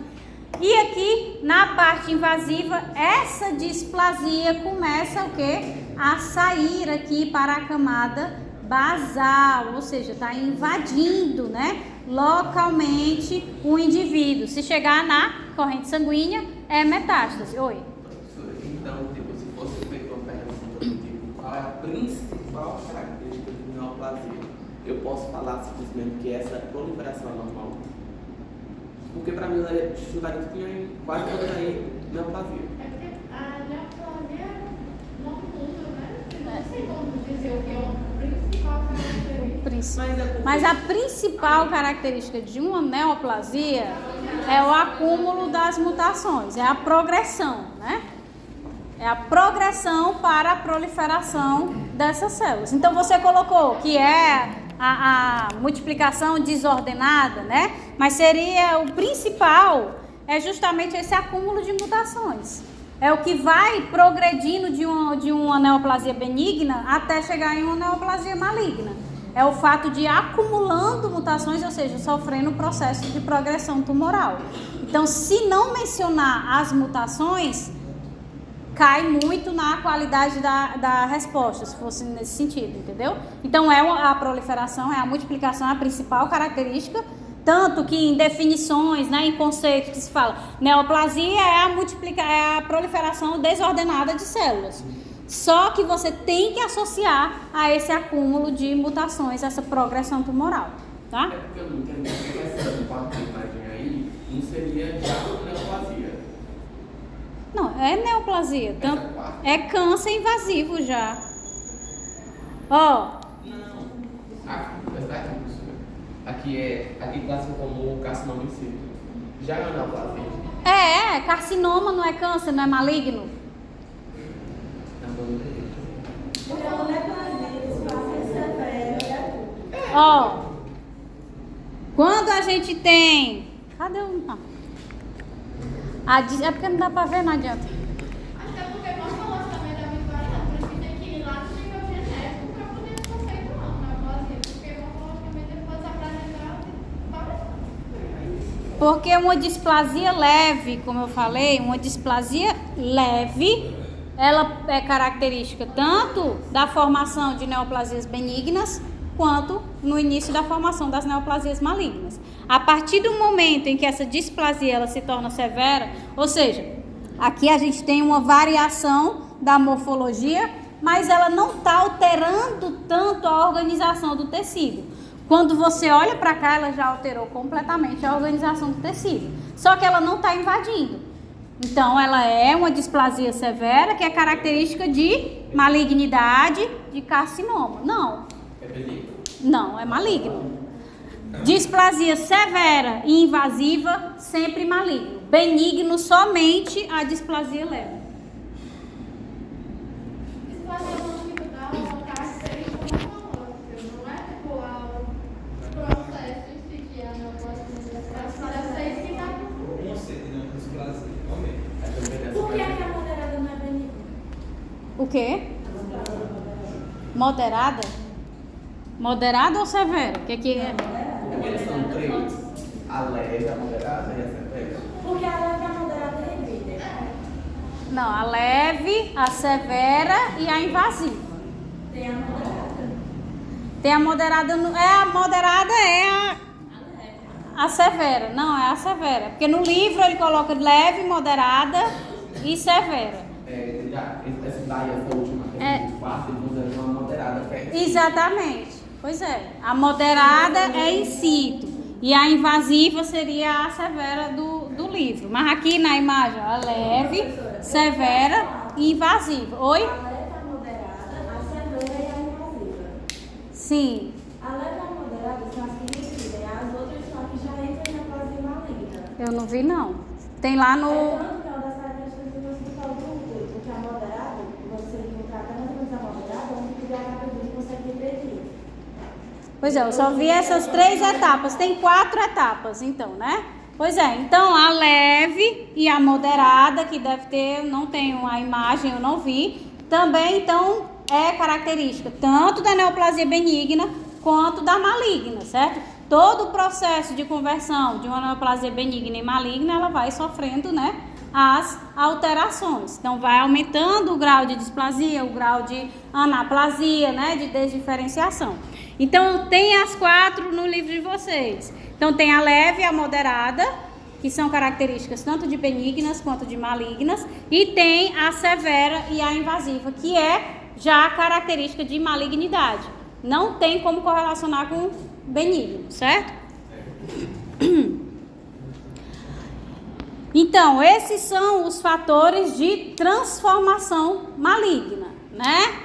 E aqui, na parte invasiva, essa displasia começa o quê? A sair aqui para a camada basal, ou seja, está invadindo, né, localmente o indivíduo. Se chegar na corrente sanguínea, é metástase. Oi? Então, tipo, se fosse feito uma pergunta é a principal característica de neoplasia? Eu posso falar simplesmente que essa proliferação é normal? Porque para mim ela chutaria que tinha quase toda aí neoplasia. É porque a neoplasia não muda, né? Eu não sei como dizer o que é a principal característica. Mas a principal característica de uma neoplasia é o acúmulo das mutações, é a progressão, né? É a progressão para a proliferação dessas células. Então você colocou que é a multiplicação desordenada, né? Mas seria o principal, é justamente esse acúmulo de mutações. É o que vai progredindo de uma neoplasia benigna até chegar em uma neoplasia maligna. É o fato de ir acumulando mutações, ou seja, sofrendo o processo de progressão tumoral. Então, se não mencionar as mutações, cai muito na qualidade da resposta, se fosse nesse sentido, entendeu? Então, a proliferação, a multiplicação é a principal característica, tanto que em definições, né, em conceitos que se fala, neoplasia é a proliferação desordenada de células. Só que você tem que associar a esse acúmulo de mutações, essa progressão tumoral, tá? É porque eu não entendi que essa quarta imagem aí não seria já uma neoplasia. Não, é neoplasia. É câncer invasivo já. Ó. Não. Aqui classifica como carcinoma em si. Já é uma neoplasia. Carcinoma não é câncer, não é maligno? Ó. Quando a gente tem... Cadê o... É porque não dá pra ver, não adianta. Até porque nós falamos também da bipolaridade, por isso que tem que ir lá no nível genético para poder conceituar a neoplasia, porque morfologicamente ele pode se apresentar várias coisas. Porque uma displasia leve, como eu falei, uma displasia leve, ela é característica tanto da formação de neoplasias benignas, quanto no início da formação das neoplasias malignas. A partir do momento em que essa displasia ela se torna severa, ou seja, aqui a gente tem uma variação da morfologia, mas ela não está alterando tanto a organização do tecido. Quando você olha para cá, ela já alterou completamente a organização do tecido, só que ela não está invadindo. Então, ela é uma displasia severa, que é característica de malignidade, de carcinoma. Não. É benigno? Não, é maligno. Displasia severa e invasiva, sempre maligno. Benigno, somente a displasia leve. Displasia longitudinal é uma característica morfológica, não é tipo o processo em si que é a neoplasia. Parece ser isso que dá. Conceito, não, displasia, realmente. Por que a moderada não é benigna? O quê? Moderada? Moderada ou severa? O que é? Eles são três. A leve, a moderada e a severa. Porque a leve e a moderada é líder. Não, a leve, a severa e a invasiva. Tem a moderada. Tem a moderada, a moderada é a severa. Não, é a severa. Porque no livro ele coloca leve, moderada e severa. Essa daí, essa última, essa quarta, ele usa uma moderada. Exatamente. Pois é. A moderada é in situ. E a invasiva seria a severa do livro. Mas aqui na imagem, a leve, severa e invasiva. Oi? A leve é a moderada, a severa e a invasiva. Sim. A leve e a moderada são as que incidem, as outras são as que já entram na neoplasia maligna. Eu não vi, não. Tem lá no... Tanto que é uma das características que você falou do útero, porque a moderada, você encontrar até mais ou menos a moderada, onde tiver a HPV consegue regredir. Pois é, eu só vi essas 3 etapas. Tem 4 etapas, então, né? Pois é, então a leve e a moderada, que deve ter, não tenho a imagem, eu não vi. Também, então, é característica tanto da neoplasia benigna quanto da maligna, certo? Todo o processo de conversão de uma neoplasia benigna e maligna, ela vai sofrendo, né, as alterações. Então, vai aumentando o grau de displasia, o grau de anaplasia, né, de desdiferenciação. Então, tem as 4 no livro de vocês. Então, tem a leve e a moderada, que são características tanto de benignas quanto de malignas. E tem a severa e a invasiva, que é já característica de malignidade. Não tem como correlacionar com benigno, certo? Então, esses são os fatores de transformação maligna, né?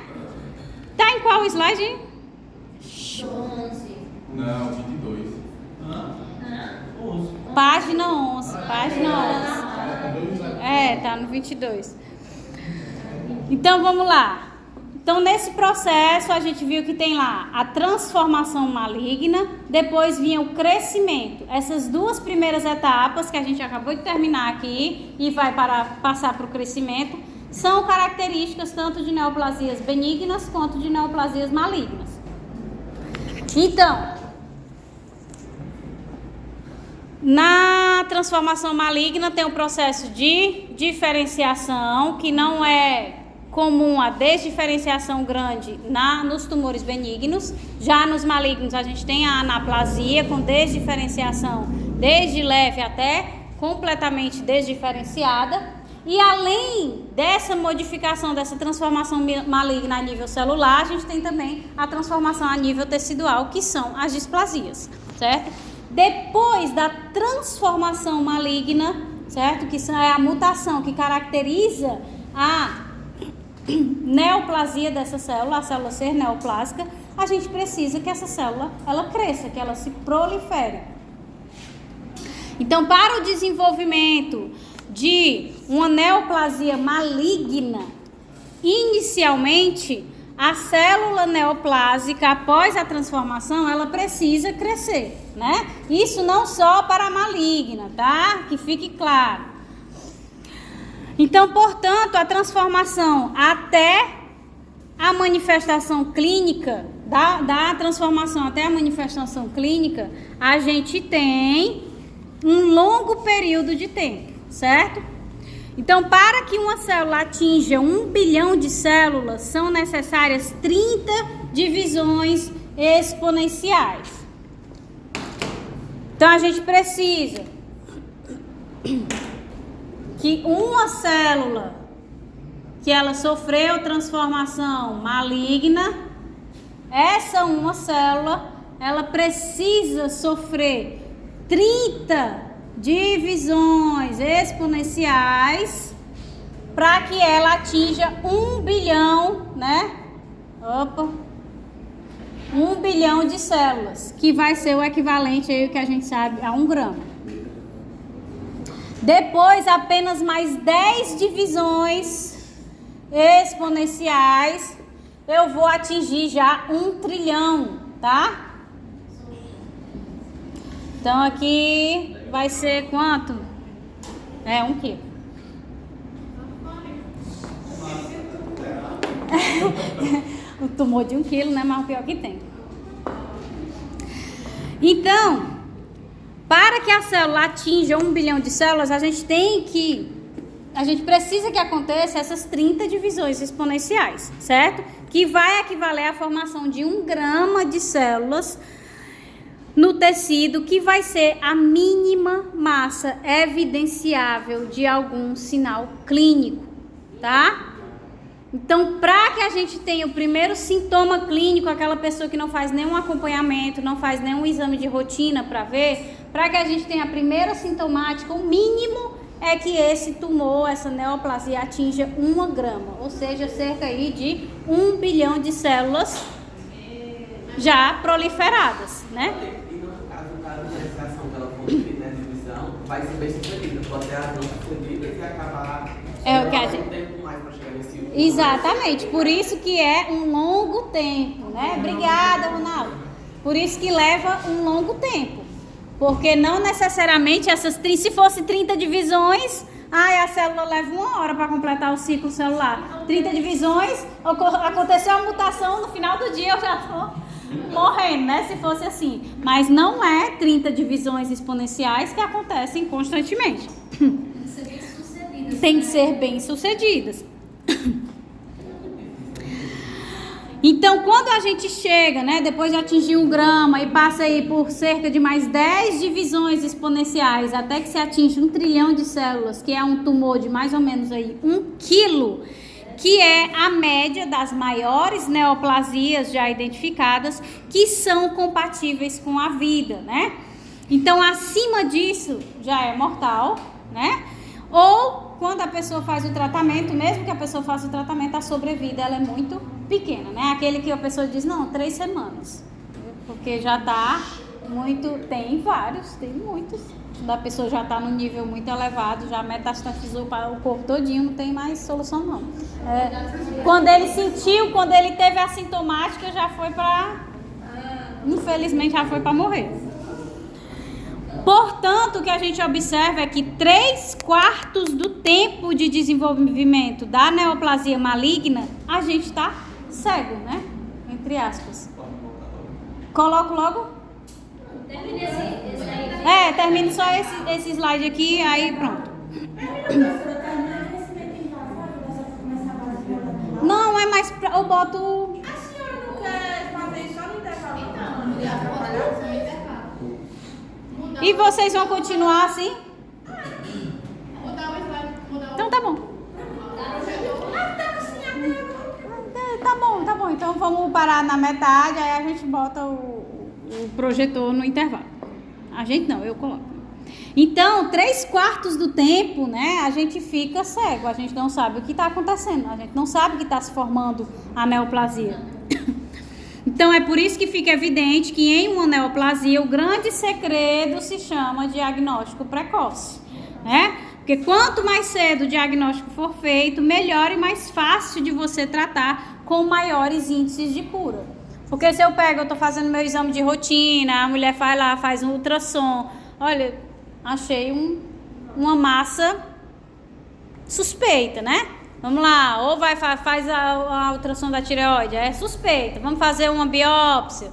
Tá em qual slide, hein? 11. Não, 22. Página 11. Tá no 22. Então, vamos lá. Então, nesse processo, a gente viu que tem lá a transformação maligna, depois vinha o crescimento. Essas duas primeiras etapas, que a gente acabou de terminar aqui, e vai passar para o crescimento, são características tanto de neoplasias benignas quanto de neoplasias malignas. Então, na transformação maligna tem um processo de diferenciação, que não é comum a desdiferenciação grande nos tumores benignos. Já nos malignos a gente tem a anaplasia com desdiferenciação desde leve até completamente desdiferenciada. E além dessa modificação, dessa transformação maligna a nível celular, a gente tem também a transformação a nível tecidual, que são as displasias, certo? Depois da transformação maligna, certo? Que é a mutação que caracteriza a neoplasia dessa célula, a célula ser neoplásica, a gente precisa que essa célula ela cresça, que ela se prolifere. Então, para o desenvolvimento de uma neoplasia maligna, inicialmente a célula neoplásica, após a transformação, ela precisa crescer, né? Isso não só para a maligna, tá? Que fique claro. Então, portanto, a transformação até a manifestação clínica, da transformação até a manifestação clínica, a gente tem um longo período de tempo, certo? Então, para que uma célula atinja 1 bilhão de células, são necessárias 30 divisões exponenciais. Então, a gente precisa que uma célula que ela sofreu transformação maligna, essa uma célula, ela precisa sofrer 30 divisões exponenciais para que ela atinja 1 bilhão, né? 1 bilhão de células, que vai ser o equivalente aí, que a gente sabe, a 1 grama. Depois, apenas mais 10 divisões exponenciais, eu vou atingir já 1 trilhão, tá? Então, aqui vai ser quanto? 1 quilo. O tumor de 1 quilo, né? Mas o pior que tem. Então, para que a célula atinja 1 bilhão de células, a gente precisa que aconteça essas 30 divisões exponenciais, certo? Que vai equivaler à formação de 1 grama de células no tecido, que vai ser a mínima massa evidenciável de algum sinal clínico, tá? Então, para que a gente tenha o primeiro sintoma clínico, aquela pessoa que não faz nenhum acompanhamento, não faz nenhum exame de rotina para ver, para que a gente tenha a primeira sintomática, o mínimo é que esse tumor, essa neoplasia atinja 1 grama, ou seja, cerca aí de 1 bilhão de células já proliferadas, né? E no caso da administração que ela for na divisão, vai ser bem sucedida, pode ter as não sucedidas e acabar É o que a gente... um tempo mais para chegar nesse último. Exatamente, por isso que é um longo tempo, né? Obrigada, Ronaldo. Por isso que leva um longo tempo. Porque não necessariamente se fosse 30 divisões, a célula leva 1 hora para completar o ciclo celular. 30 divisões, aconteceu a mutação, no final do dia eu já estou morrendo, né? Se fosse assim. Mas não é 30 divisões exponenciais que acontecem constantemente. Tem que ser bem sucedidas. Então, quando a gente chega, né, depois de atingir 1 grama e passa aí por cerca de mais 10 divisões exponenciais, até que se atinge 1 trilhão de células, que é um tumor de mais ou menos aí 1 quilo, que é a média das maiores neoplasias já identificadas que são compatíveis com a vida, né? Então, acima disso já é mortal, né? Ou quando a pessoa faz o tratamento, mesmo que a pessoa faça o tratamento, a sobrevida ela é muito pequena, né? Aquele que a pessoa diz, não, 3 semanas, porque já tá muito, tem vários, tem muitos, da pessoa já tá num nível muito elevado, já metastasizou para o corpo todinho, não tem mais solução não. Quando ele sentiu, quando ele teve a sintomática, já foi para, infelizmente já foi para morrer. Portanto, o que a gente observa é que 3/4 do tempo de desenvolvimento da neoplasia maligna, a gente está cego, né? Entre aspas. Coloco logo? Termine esse aí. Termino só esse slide aqui, aí pronto. Não, é mais pra, eu boto... A senhora não quer fazer isso só no intervalo? Então, E vocês vão continuar assim? mudar o slide, mudar o Então tá bom. Tá bom. Então vamos parar na metade, aí a gente bota o projetor no intervalo. A gente não, eu coloco. Então, 3/4 do tempo, né, a gente fica cego, a gente não sabe o que está acontecendo, a gente não sabe que está se formando a neoplasia. Então, é por isso que fica evidente que em uma neoplasia, o grande segredo se chama diagnóstico precoce, né? Porque quanto mais cedo o diagnóstico for feito, melhor e mais fácil de você tratar com maiores índices de cura. Porque se eu tô fazendo meu exame de rotina, a mulher vai lá, faz um ultrassom, olha, achei uma massa suspeita, né? Vamos lá, ou faz a ultrassom da tireoide, é suspeita. Vamos fazer uma biópsia,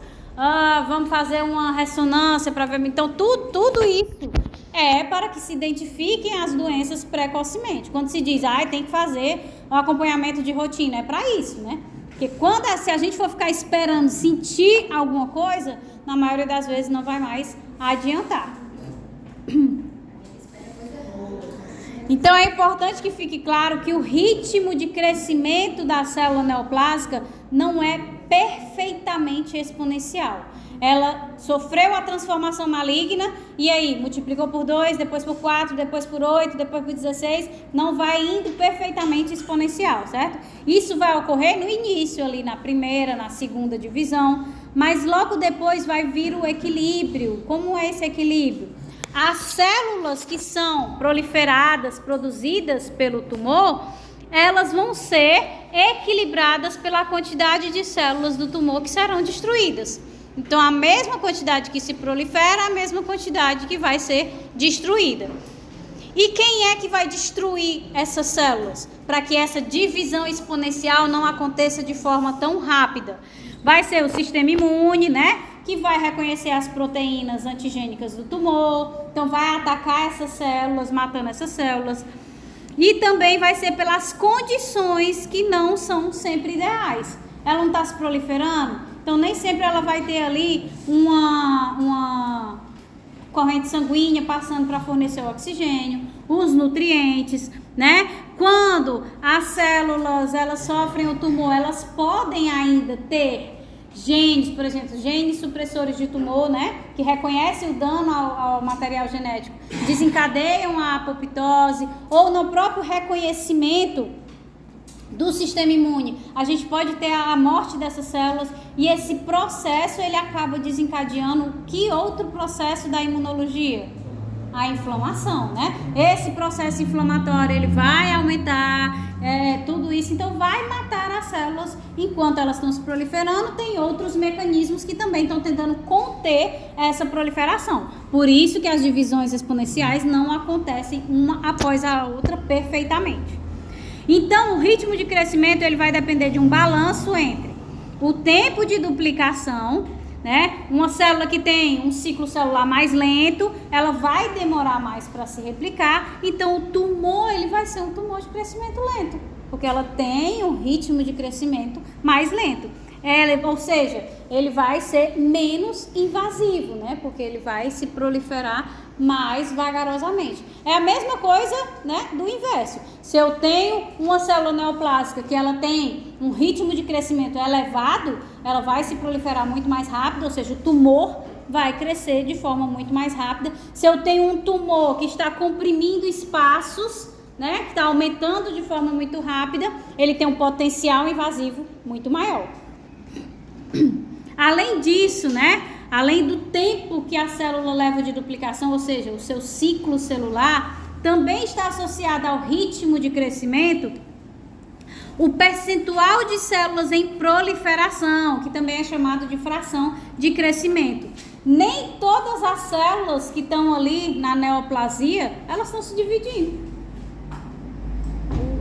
vamos fazer uma ressonância para ver. Então, tudo isso é para que se identifiquem as doenças precocemente. Quando se diz, tem que fazer um acompanhamento de rotina, é para isso, né? Porque se a gente for ficar esperando sentir alguma coisa, na maioria das vezes não vai mais adiantar. Então é importante que fique claro que o ritmo de crescimento da célula neoplásica não é perfeitamente exponencial. Ela sofreu a transformação maligna e aí multiplicou por 2, depois por 4, depois por 8, depois por 16, não vai indo perfeitamente exponencial, certo? Isso vai ocorrer no início ali, na primeira, na segunda divisão, mas logo depois vai vir o equilíbrio. Como é esse equilíbrio? As células que são proliferadas, produzidas pelo tumor, elas vão ser equilibradas pela quantidade de células do tumor que serão destruídas. Então, a mesma quantidade que se prolifera, a mesma quantidade que vai ser destruída. E quem é que vai destruir essas células? Para que essa divisão exponencial não aconteça de forma tão rápida. Vai ser o sistema imune, né? Que vai reconhecer as proteínas antigênicas do tumor. Então, vai atacar essas células, matando essas células. E também vai ser pelas condições que não são sempre ideais. Ela não está se proliferando? Então, nem sempre ela vai ter ali uma corrente sanguínea passando para fornecer o oxigênio, os nutrientes, né? Quando as células, elas sofrem o tumor, elas podem ainda ter genes, por exemplo, genes supressores de tumor, né? Que reconhecem o dano ao material genético, desencadeiam a apoptose, ou no próprio reconhecimento do sistema imune, a gente pode ter a morte dessas células e esse processo ele acaba desencadeando que outro processo da imunologia? A inflamação, né? Esse processo inflamatório ele vai aumentar tudo isso, então vai matar as células enquanto elas estão se proliferando. Tem outros mecanismos que também estão tentando conter essa proliferação. Por isso que as divisões exponenciais não acontecem uma após a outra perfeitamente. Então, o ritmo de crescimento ele vai depender de um balanço entre o tempo de duplicação, né? Uma célula que tem um ciclo celular mais lento, ela vai demorar mais para se replicar. Então, o tumor ele vai ser um tumor de crescimento lento, porque ela tem um ritmo de crescimento mais lento. Ou seja, ele vai ser menos invasivo, né? Porque ele vai se proliferar mais vagarosamente. É a mesma coisa, né, do inverso. Se eu tenho uma célula neoplásica que ela tem um ritmo de crescimento elevado, ela vai se proliferar muito mais rápido, ou seja, o tumor vai crescer de forma muito mais rápida. Se eu tenho um tumor que está comprimindo espaços, né, que está aumentando de forma muito rápida, ele tem um potencial invasivo muito maior. Além disso, né, além do tempo que a célula leva de duplicação, ou seja, o seu ciclo celular, também está associado ao ritmo de crescimento o percentual de células em proliferação, que também é chamado de fração de crescimento. Nem todas as células que estão ali na neoplasia, elas estão se dividindo.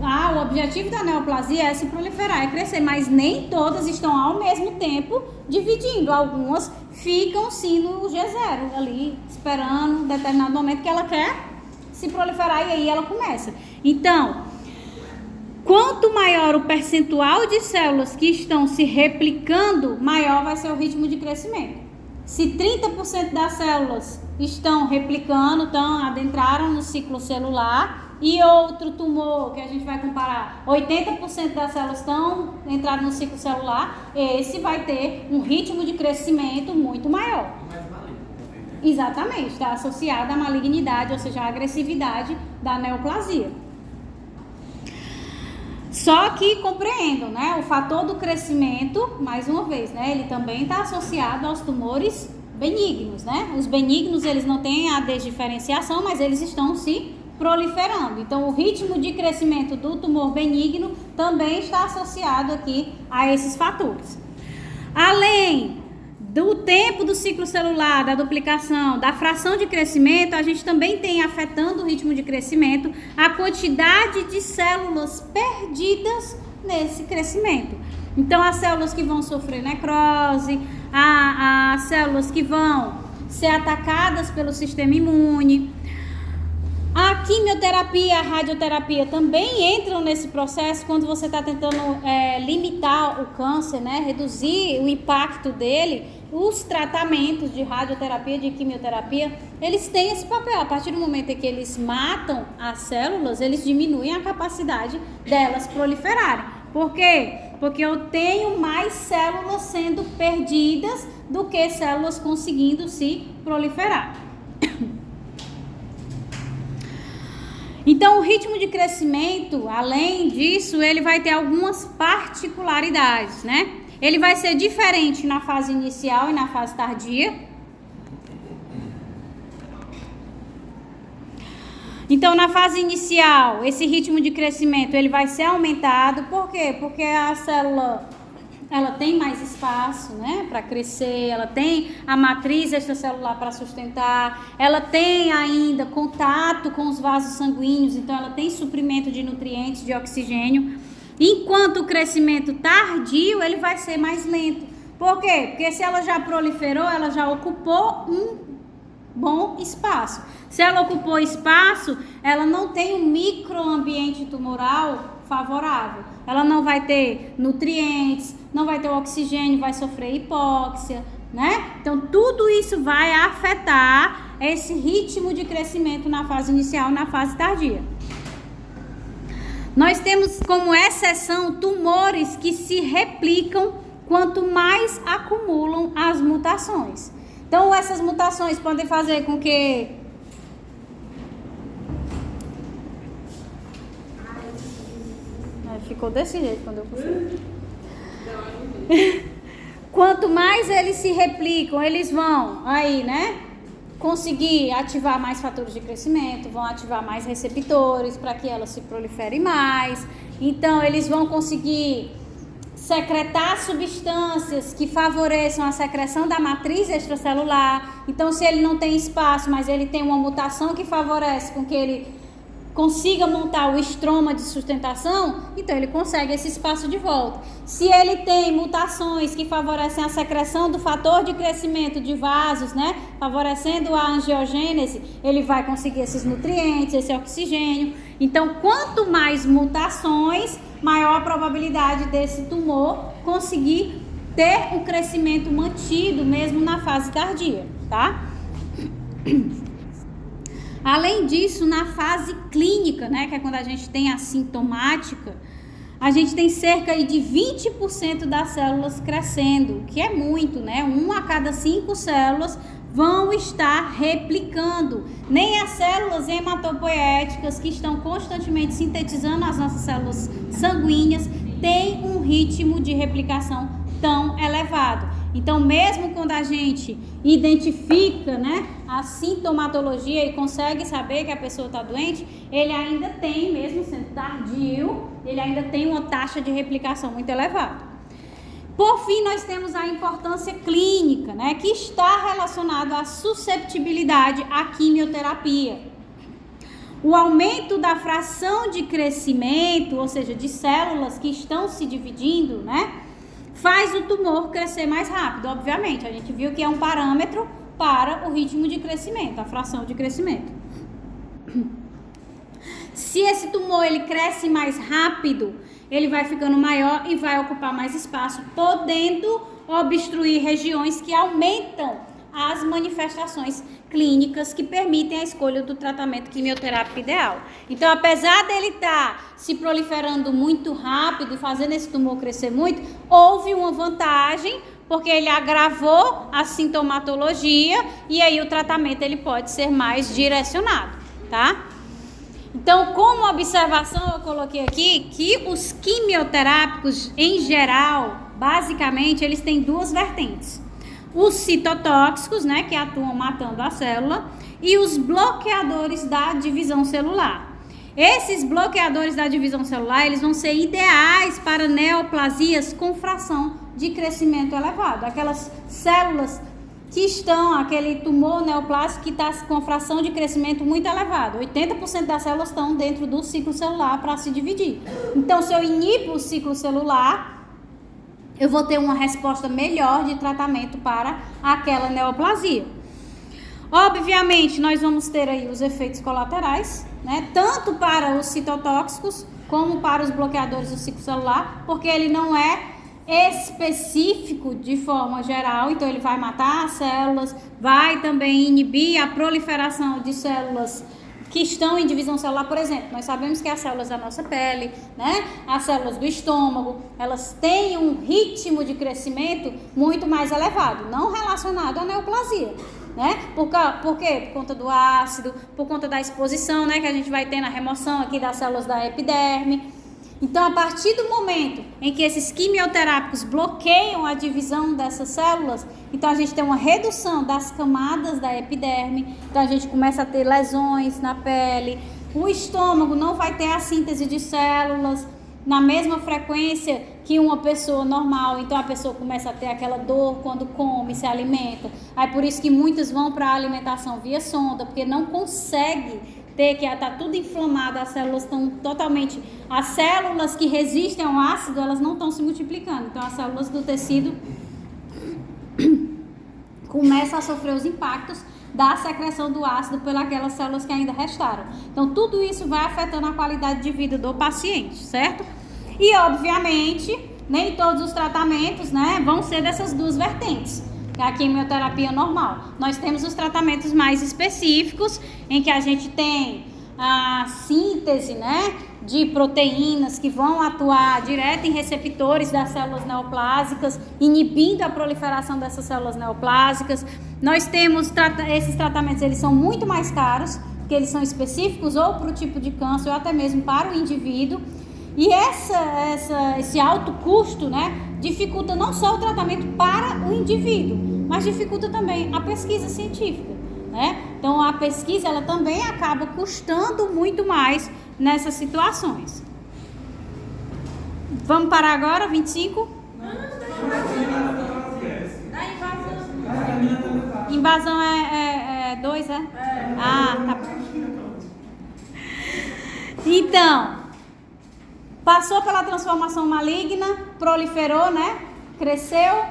O objetivo da neoplasia é se proliferar, é crescer, mas nem todas estão ao mesmo tempo dividindo. Algumas ficam sim no G0 ali, esperando um determinado momento que ela quer se proliferar e aí ela começa. Então, quanto maior o percentual de células que estão se replicando, maior vai ser o ritmo de crescimento. Se 30% das células estão replicando, adentraram no ciclo celular, e outro tumor que a gente vai comparar, 80% das células estão entrando no ciclo celular, esse vai ter um ritmo de crescimento muito maior. Exatamente, está associado à malignidade, ou seja, à agressividade da neoplasia. Só que compreendam, né, o fator do crescimento, mais uma vez, né, ele também está associado aos tumores benignos, né? Os benignos, eles não têm a desdiferenciação, mas eles estão se proliferando. Então, o ritmo de crescimento do tumor benigno também está associado aqui a esses fatores. Além do tempo do ciclo celular, da duplicação, da fração de crescimento, a gente também tem afetando o ritmo de crescimento a quantidade de células perdidas nesse crescimento. Então, as células que vão sofrer necrose, as células que vão ser atacadas pelo sistema imune. A quimioterapia, a radioterapia também entram nesse processo quando você está tentando limitar o câncer, né? Reduzir o impacto dele. Os tratamentos de radioterapia, de quimioterapia, eles têm esse papel. A partir do momento em que eles matam as células, eles diminuem a capacidade delas proliferarem. Por quê? Porque eu tenho mais células sendo perdidas do que células conseguindo se proliferar. Então, o ritmo de crescimento, além disso, ele vai ter algumas particularidades, né? Ele vai ser diferente na fase inicial e na fase tardia. Então, na fase inicial, esse ritmo de crescimento, ele vai ser aumentado. Por quê? Porque a célula, ela tem mais espaço, né, para crescer, ela tem a matriz extracelular para sustentar, ela tem ainda contato com os vasos sanguíneos, então ela tem suprimento de nutrientes, de oxigênio. Enquanto o crescimento tardio, ele vai ser mais lento. Por quê? Porque se ela já proliferou, ela já ocupou um bom espaço. Se ela ocupou espaço, ela não tem um microambiente tumoral favorável. Ela não vai ter nutrientes, não vai ter oxigênio, vai sofrer hipóxia, né? Então, tudo isso vai afetar esse ritmo de crescimento na fase inicial, na fase tardia. Nós temos como exceção tumores que se replicam quanto mais acumulam as mutações. Então, essas mutações podem fazer com que ficou desse jeito quando eu puxei. Quanto mais eles se replicam, eles vão aí, né, conseguir ativar mais fatores de crescimento, vão ativar mais receptores para que elas se proliferem mais. Então, eles vão conseguir secretar substâncias que favoreçam a secreção da matriz extracelular. Então, se ele não tem espaço, mas ele tem uma mutação que favorece com que ele consiga montar o estroma de sustentação, então ele consegue esse espaço de volta. Se ele tem mutações que favorecem a secreção do fator de crescimento de vasos, né, favorecendo a angiogênese, ele vai conseguir esses nutrientes, esse oxigênio. Então, quanto mais mutações, maior a probabilidade desse tumor conseguir ter o crescimento mantido mesmo na fase tardia, tá? Além disso, na fase clínica, né, que é quando a gente tem a sintomática, a gente tem cerca de 20% das células crescendo, que é muito, né? 1 a cada 5 células vão estar replicando. Nem as células hematopoéticas, que estão constantemente sintetizando as nossas células sanguíneas, têm um ritmo de replicação tão elevado. Então, mesmo quando a gente identifica, né, a sintomatologia e consegue saber que a pessoa está doente, ele ainda tem, mesmo sendo tardio, ele ainda tem uma taxa de replicação muito elevada. Por fim, nós temos a importância clínica, né, que está relacionado à susceptibilidade à quimioterapia. O aumento da fração de crescimento, ou seja, de células que estão se dividindo, né, faz o tumor crescer mais rápido. Obviamente, a gente viu que é um parâmetro para o ritmo de crescimento, a fração de crescimento. Se esse tumor ele cresce mais rápido, ele vai ficando maior e vai ocupar mais espaço, podendo obstruir regiões que aumentam as manifestações clínicas que permitem a escolha do tratamento quimioterápico ideal. Então, apesar dele estar se proliferando muito rápido e fazendo esse tumor crescer muito, houve uma vantagem, porque ele agravou a sintomatologia e aí o tratamento ele pode ser mais direcionado, tá? Então, como observação, eu coloquei aqui que os quimioterápicos, em geral, basicamente, eles têm duas vertentes. Os citotóxicos, né, que atuam matando a célula, e os bloqueadores da divisão celular. Esses bloqueadores da divisão celular, eles vão ser ideais para neoplasias com fração de crescimento elevado. Aquelas células que estão, aquele tumor neoplásico que está com fração de crescimento muito elevada. 80% das células estão dentro do ciclo celular para se dividir. Então, se eu inibo o ciclo celular, eu vou ter uma resposta melhor de tratamento para aquela neoplasia. Obviamente, nós vamos ter aí os efeitos colaterais, né? Tanto para os citotóxicos como para os bloqueadores do ciclo celular, porque ele não é específico de forma geral, então ele vai matar as células, vai também inibir a proliferação de células que estão em divisão celular. Por exemplo, nós sabemos que as células da nossa pele, né, as células do estômago, elas têm um ritmo de crescimento muito mais elevado, não relacionado à neoplasia, né? Por quê? Por conta do ácido, por conta da exposição, né, que a gente vai ter na remoção aqui das células da epiderme. Então, a partir do momento em que esses quimioterápicos bloqueiam a divisão dessas células, então a gente tem uma redução das camadas da epiderme, então a gente começa a ter lesões na pele, o estômago não vai ter a síntese de células na mesma frequência que uma pessoa normal, então a pessoa começa a ter aquela dor quando come, se alimenta. Aí por isso que muitas vão para a alimentação via sonda, porque não consegue que está tudo inflamado, as células estão totalmente... As células que resistem ao ácido, elas não estão se multiplicando. Então, as células do tecido começam a sofrer os impactos da secreção do ácido pelas células que ainda restaram. Então, tudo isso vai afetando a qualidade de vida do paciente, certo? E, obviamente, nem todos os tratamentos, né, vão ser dessas duas vertentes. A quimioterapia normal. Nós temos os tratamentos mais específicos, em que a gente tem a síntese, né, de proteínas que vão atuar direto em receptores das células neoplásicas, inibindo a proliferação dessas células neoplásicas. Nós temos esses tratamentos, eles são muito mais caros, porque eles são específicos ou para o tipo de câncer ou até mesmo para o indivíduo. E esse alto custo, né, dificulta não só o tratamento para o indivíduo, mas dificulta também a pesquisa científica, né? Então, a pesquisa, ela também acaba custando muito mais nessas situações. Vamos parar agora, 25? Invasão é 2, é? Ah, tá. Então... Passou pela transformação maligna, proliferou, né? Cresceu.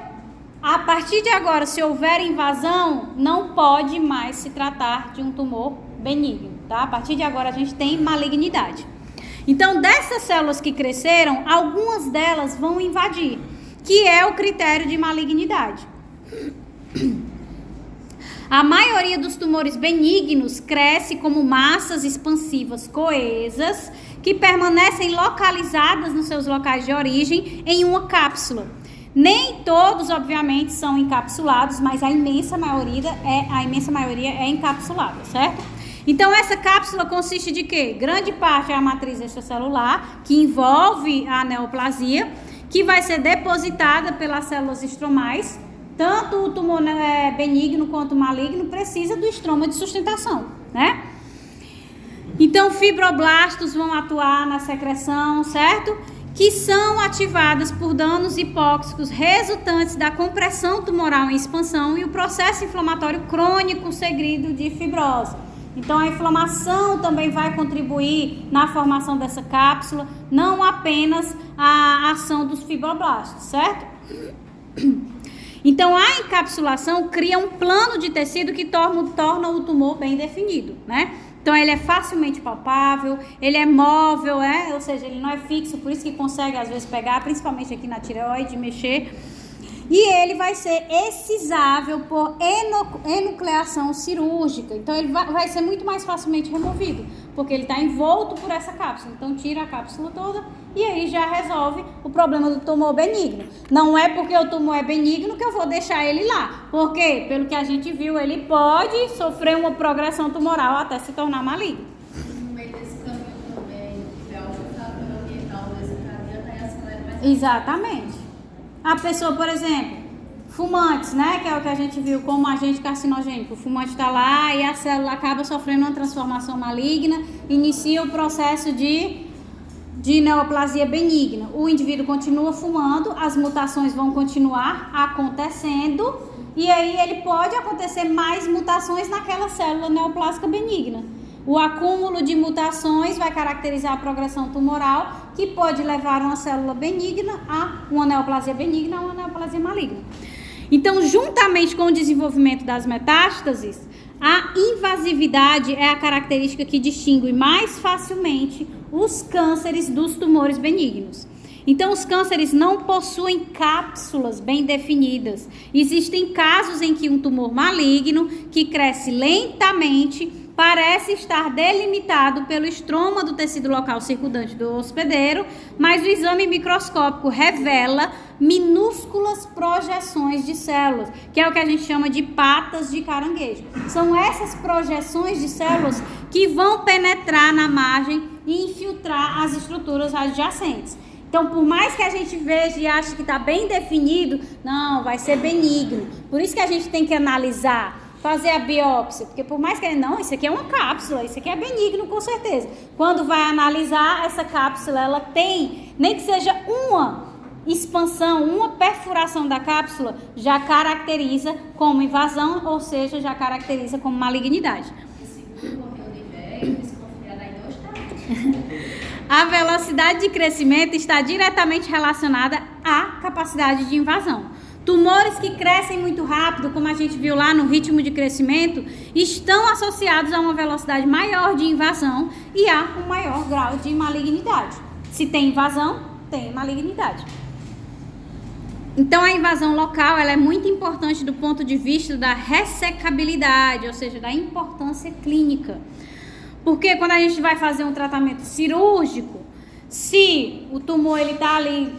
A partir de agora, se houver invasão, não pode mais se tratar de um tumor benigno, tá? A partir de agora, a gente tem malignidade. Então, dessas células que cresceram, algumas delas vão invadir, que é o critério de malignidade. A maioria dos tumores benignos cresce como massas expansivas coesas que permanecem localizadas nos seus locais de origem em uma cápsula. Nem todos, obviamente, são encapsulados, mas a imensa maioria é encapsulada, certo? Então, essa cápsula consiste de quê? Grande parte é a matriz extracelular, que envolve a neoplasia, que vai ser depositada pelas células estromais. Tanto o tumor benigno quanto o maligno precisa do estroma de sustentação, né? Então, fibroblastos vão atuar na secreção, certo? Que são ativadas por danos hipóxicos resultantes da compressão tumoral em expansão e o processo inflamatório crônico seguido de fibrose. Então, a inflamação também vai contribuir na formação dessa cápsula, não apenas a ação dos fibroblastos, certo? Então, a encapsulação cria um plano de tecido que torna o tumor bem definido, né? Então, ele é facilmente palpável, ele é móvel, ou seja, ele não é fixo, por isso que consegue, às vezes, pegar, principalmente aqui na tireoide, mexer. E ele vai ser excisável por enucleação cirúrgica. Então, ele vai ser muito mais facilmente removido, porque ele está envolto por essa cápsula. Então, tira a cápsula toda e aí já resolve o problema do tumor benigno. Não é porque o tumor é benigno que eu vou deixar ele lá. Porque, pelo que a gente viu, ele pode sofrer uma progressão tumoral até se tornar maligno. No meio desse caminho também, se algum fator ambiental desencadeia, aí acelera mais. Exatamente. A pessoa, por exemplo, fumantes, né, que é o que a gente viu como agente carcinogênico. O fumante está lá e a célula acaba sofrendo uma transformação maligna, inicia o processo de neoplasia benigna. O indivíduo continua fumando, as mutações vão continuar acontecendo e aí ele pode acontecer mais mutações naquela célula neoplásica benigna. O acúmulo de mutações vai caracterizar a progressão tumoral, que pode levar uma célula benigna a uma neoplasia benigna a uma neoplasia maligna. Então, juntamente com o desenvolvimento das metástases, a invasividade é a característica que distingue mais facilmente os cânceres dos tumores benignos. Então, os cânceres não possuem cápsulas bem definidas. Existem casos em que um tumor maligno, que cresce lentamente, parece estar delimitado pelo estroma do tecido local circundante do hospedeiro, mas o exame microscópico revela minúsculas projeções de células, que é o que a gente chama de patas de caranguejo. São essas projeções de células que vão penetrar na margem e infiltrar as estruturas adjacentes. Então, por mais que a gente veja e ache que está bem definido, não, vai ser benigno. Por isso que a gente tem que analisar, fazer a biópsia, porque por mais que não, isso aqui é uma cápsula, isso aqui é benigno com certeza. Quando vai analisar essa cápsula, ela tem, nem que seja uma expansão, uma perfuração da cápsula, já caracteriza como invasão, ou seja, já caracteriza como malignidade. A velocidade de crescimento está diretamente relacionada à capacidade de invasão. Tumores que crescem muito rápido, como a gente viu lá no ritmo de crescimento, estão associados a uma velocidade maior de invasão e a um maior grau de malignidade. Se tem invasão, tem malignidade. Então, a invasão local ela é muito importante do ponto de vista da ressecabilidade, ou seja, da importância clínica. Porque quando a gente vai fazer um tratamento cirúrgico, se o tumor está ali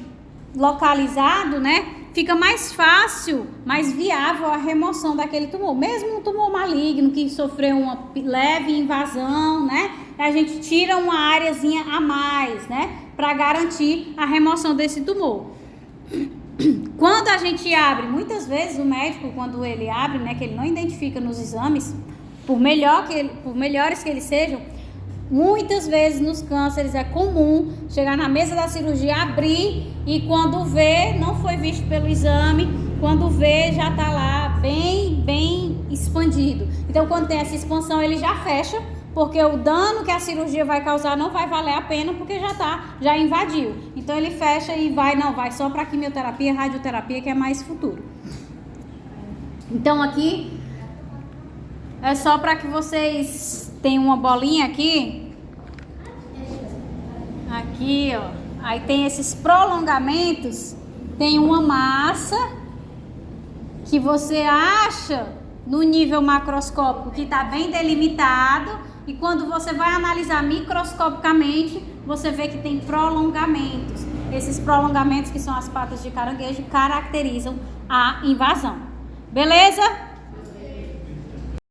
localizado, né, fica mais fácil, mais viável a remoção daquele tumor. Mesmo um tumor maligno que sofreu uma leve invasão, né, a gente tira uma áreazinha a mais, né, para garantir a remoção desse tumor. Quando a gente abre, muitas vezes o médico, quando ele abre, né, que ele não identifica nos exames, por melhores que eles sejam, muitas vezes nos cânceres é comum chegar na mesa da cirurgia, abrir e quando vê, não foi visto pelo exame, quando vê já está lá bem expandido. Então, quando tem essa expansão, ele já fecha, porque o dano que a cirurgia vai causar não vai valer a pena, porque já invadiu. Então, ele fecha e vai só para quimioterapia, radioterapia, que é mais futuro. Então, aqui é só para que vocês tenham uma bolinha aqui. Aqui, ó. Aí tem esses prolongamentos. Tem uma massa que você acha no nível macroscópico que está bem delimitado, e quando você vai analisar microscopicamente, você vê que tem prolongamentos. Esses prolongamentos, que são as patas de caranguejo, caracterizam a invasão. Beleza?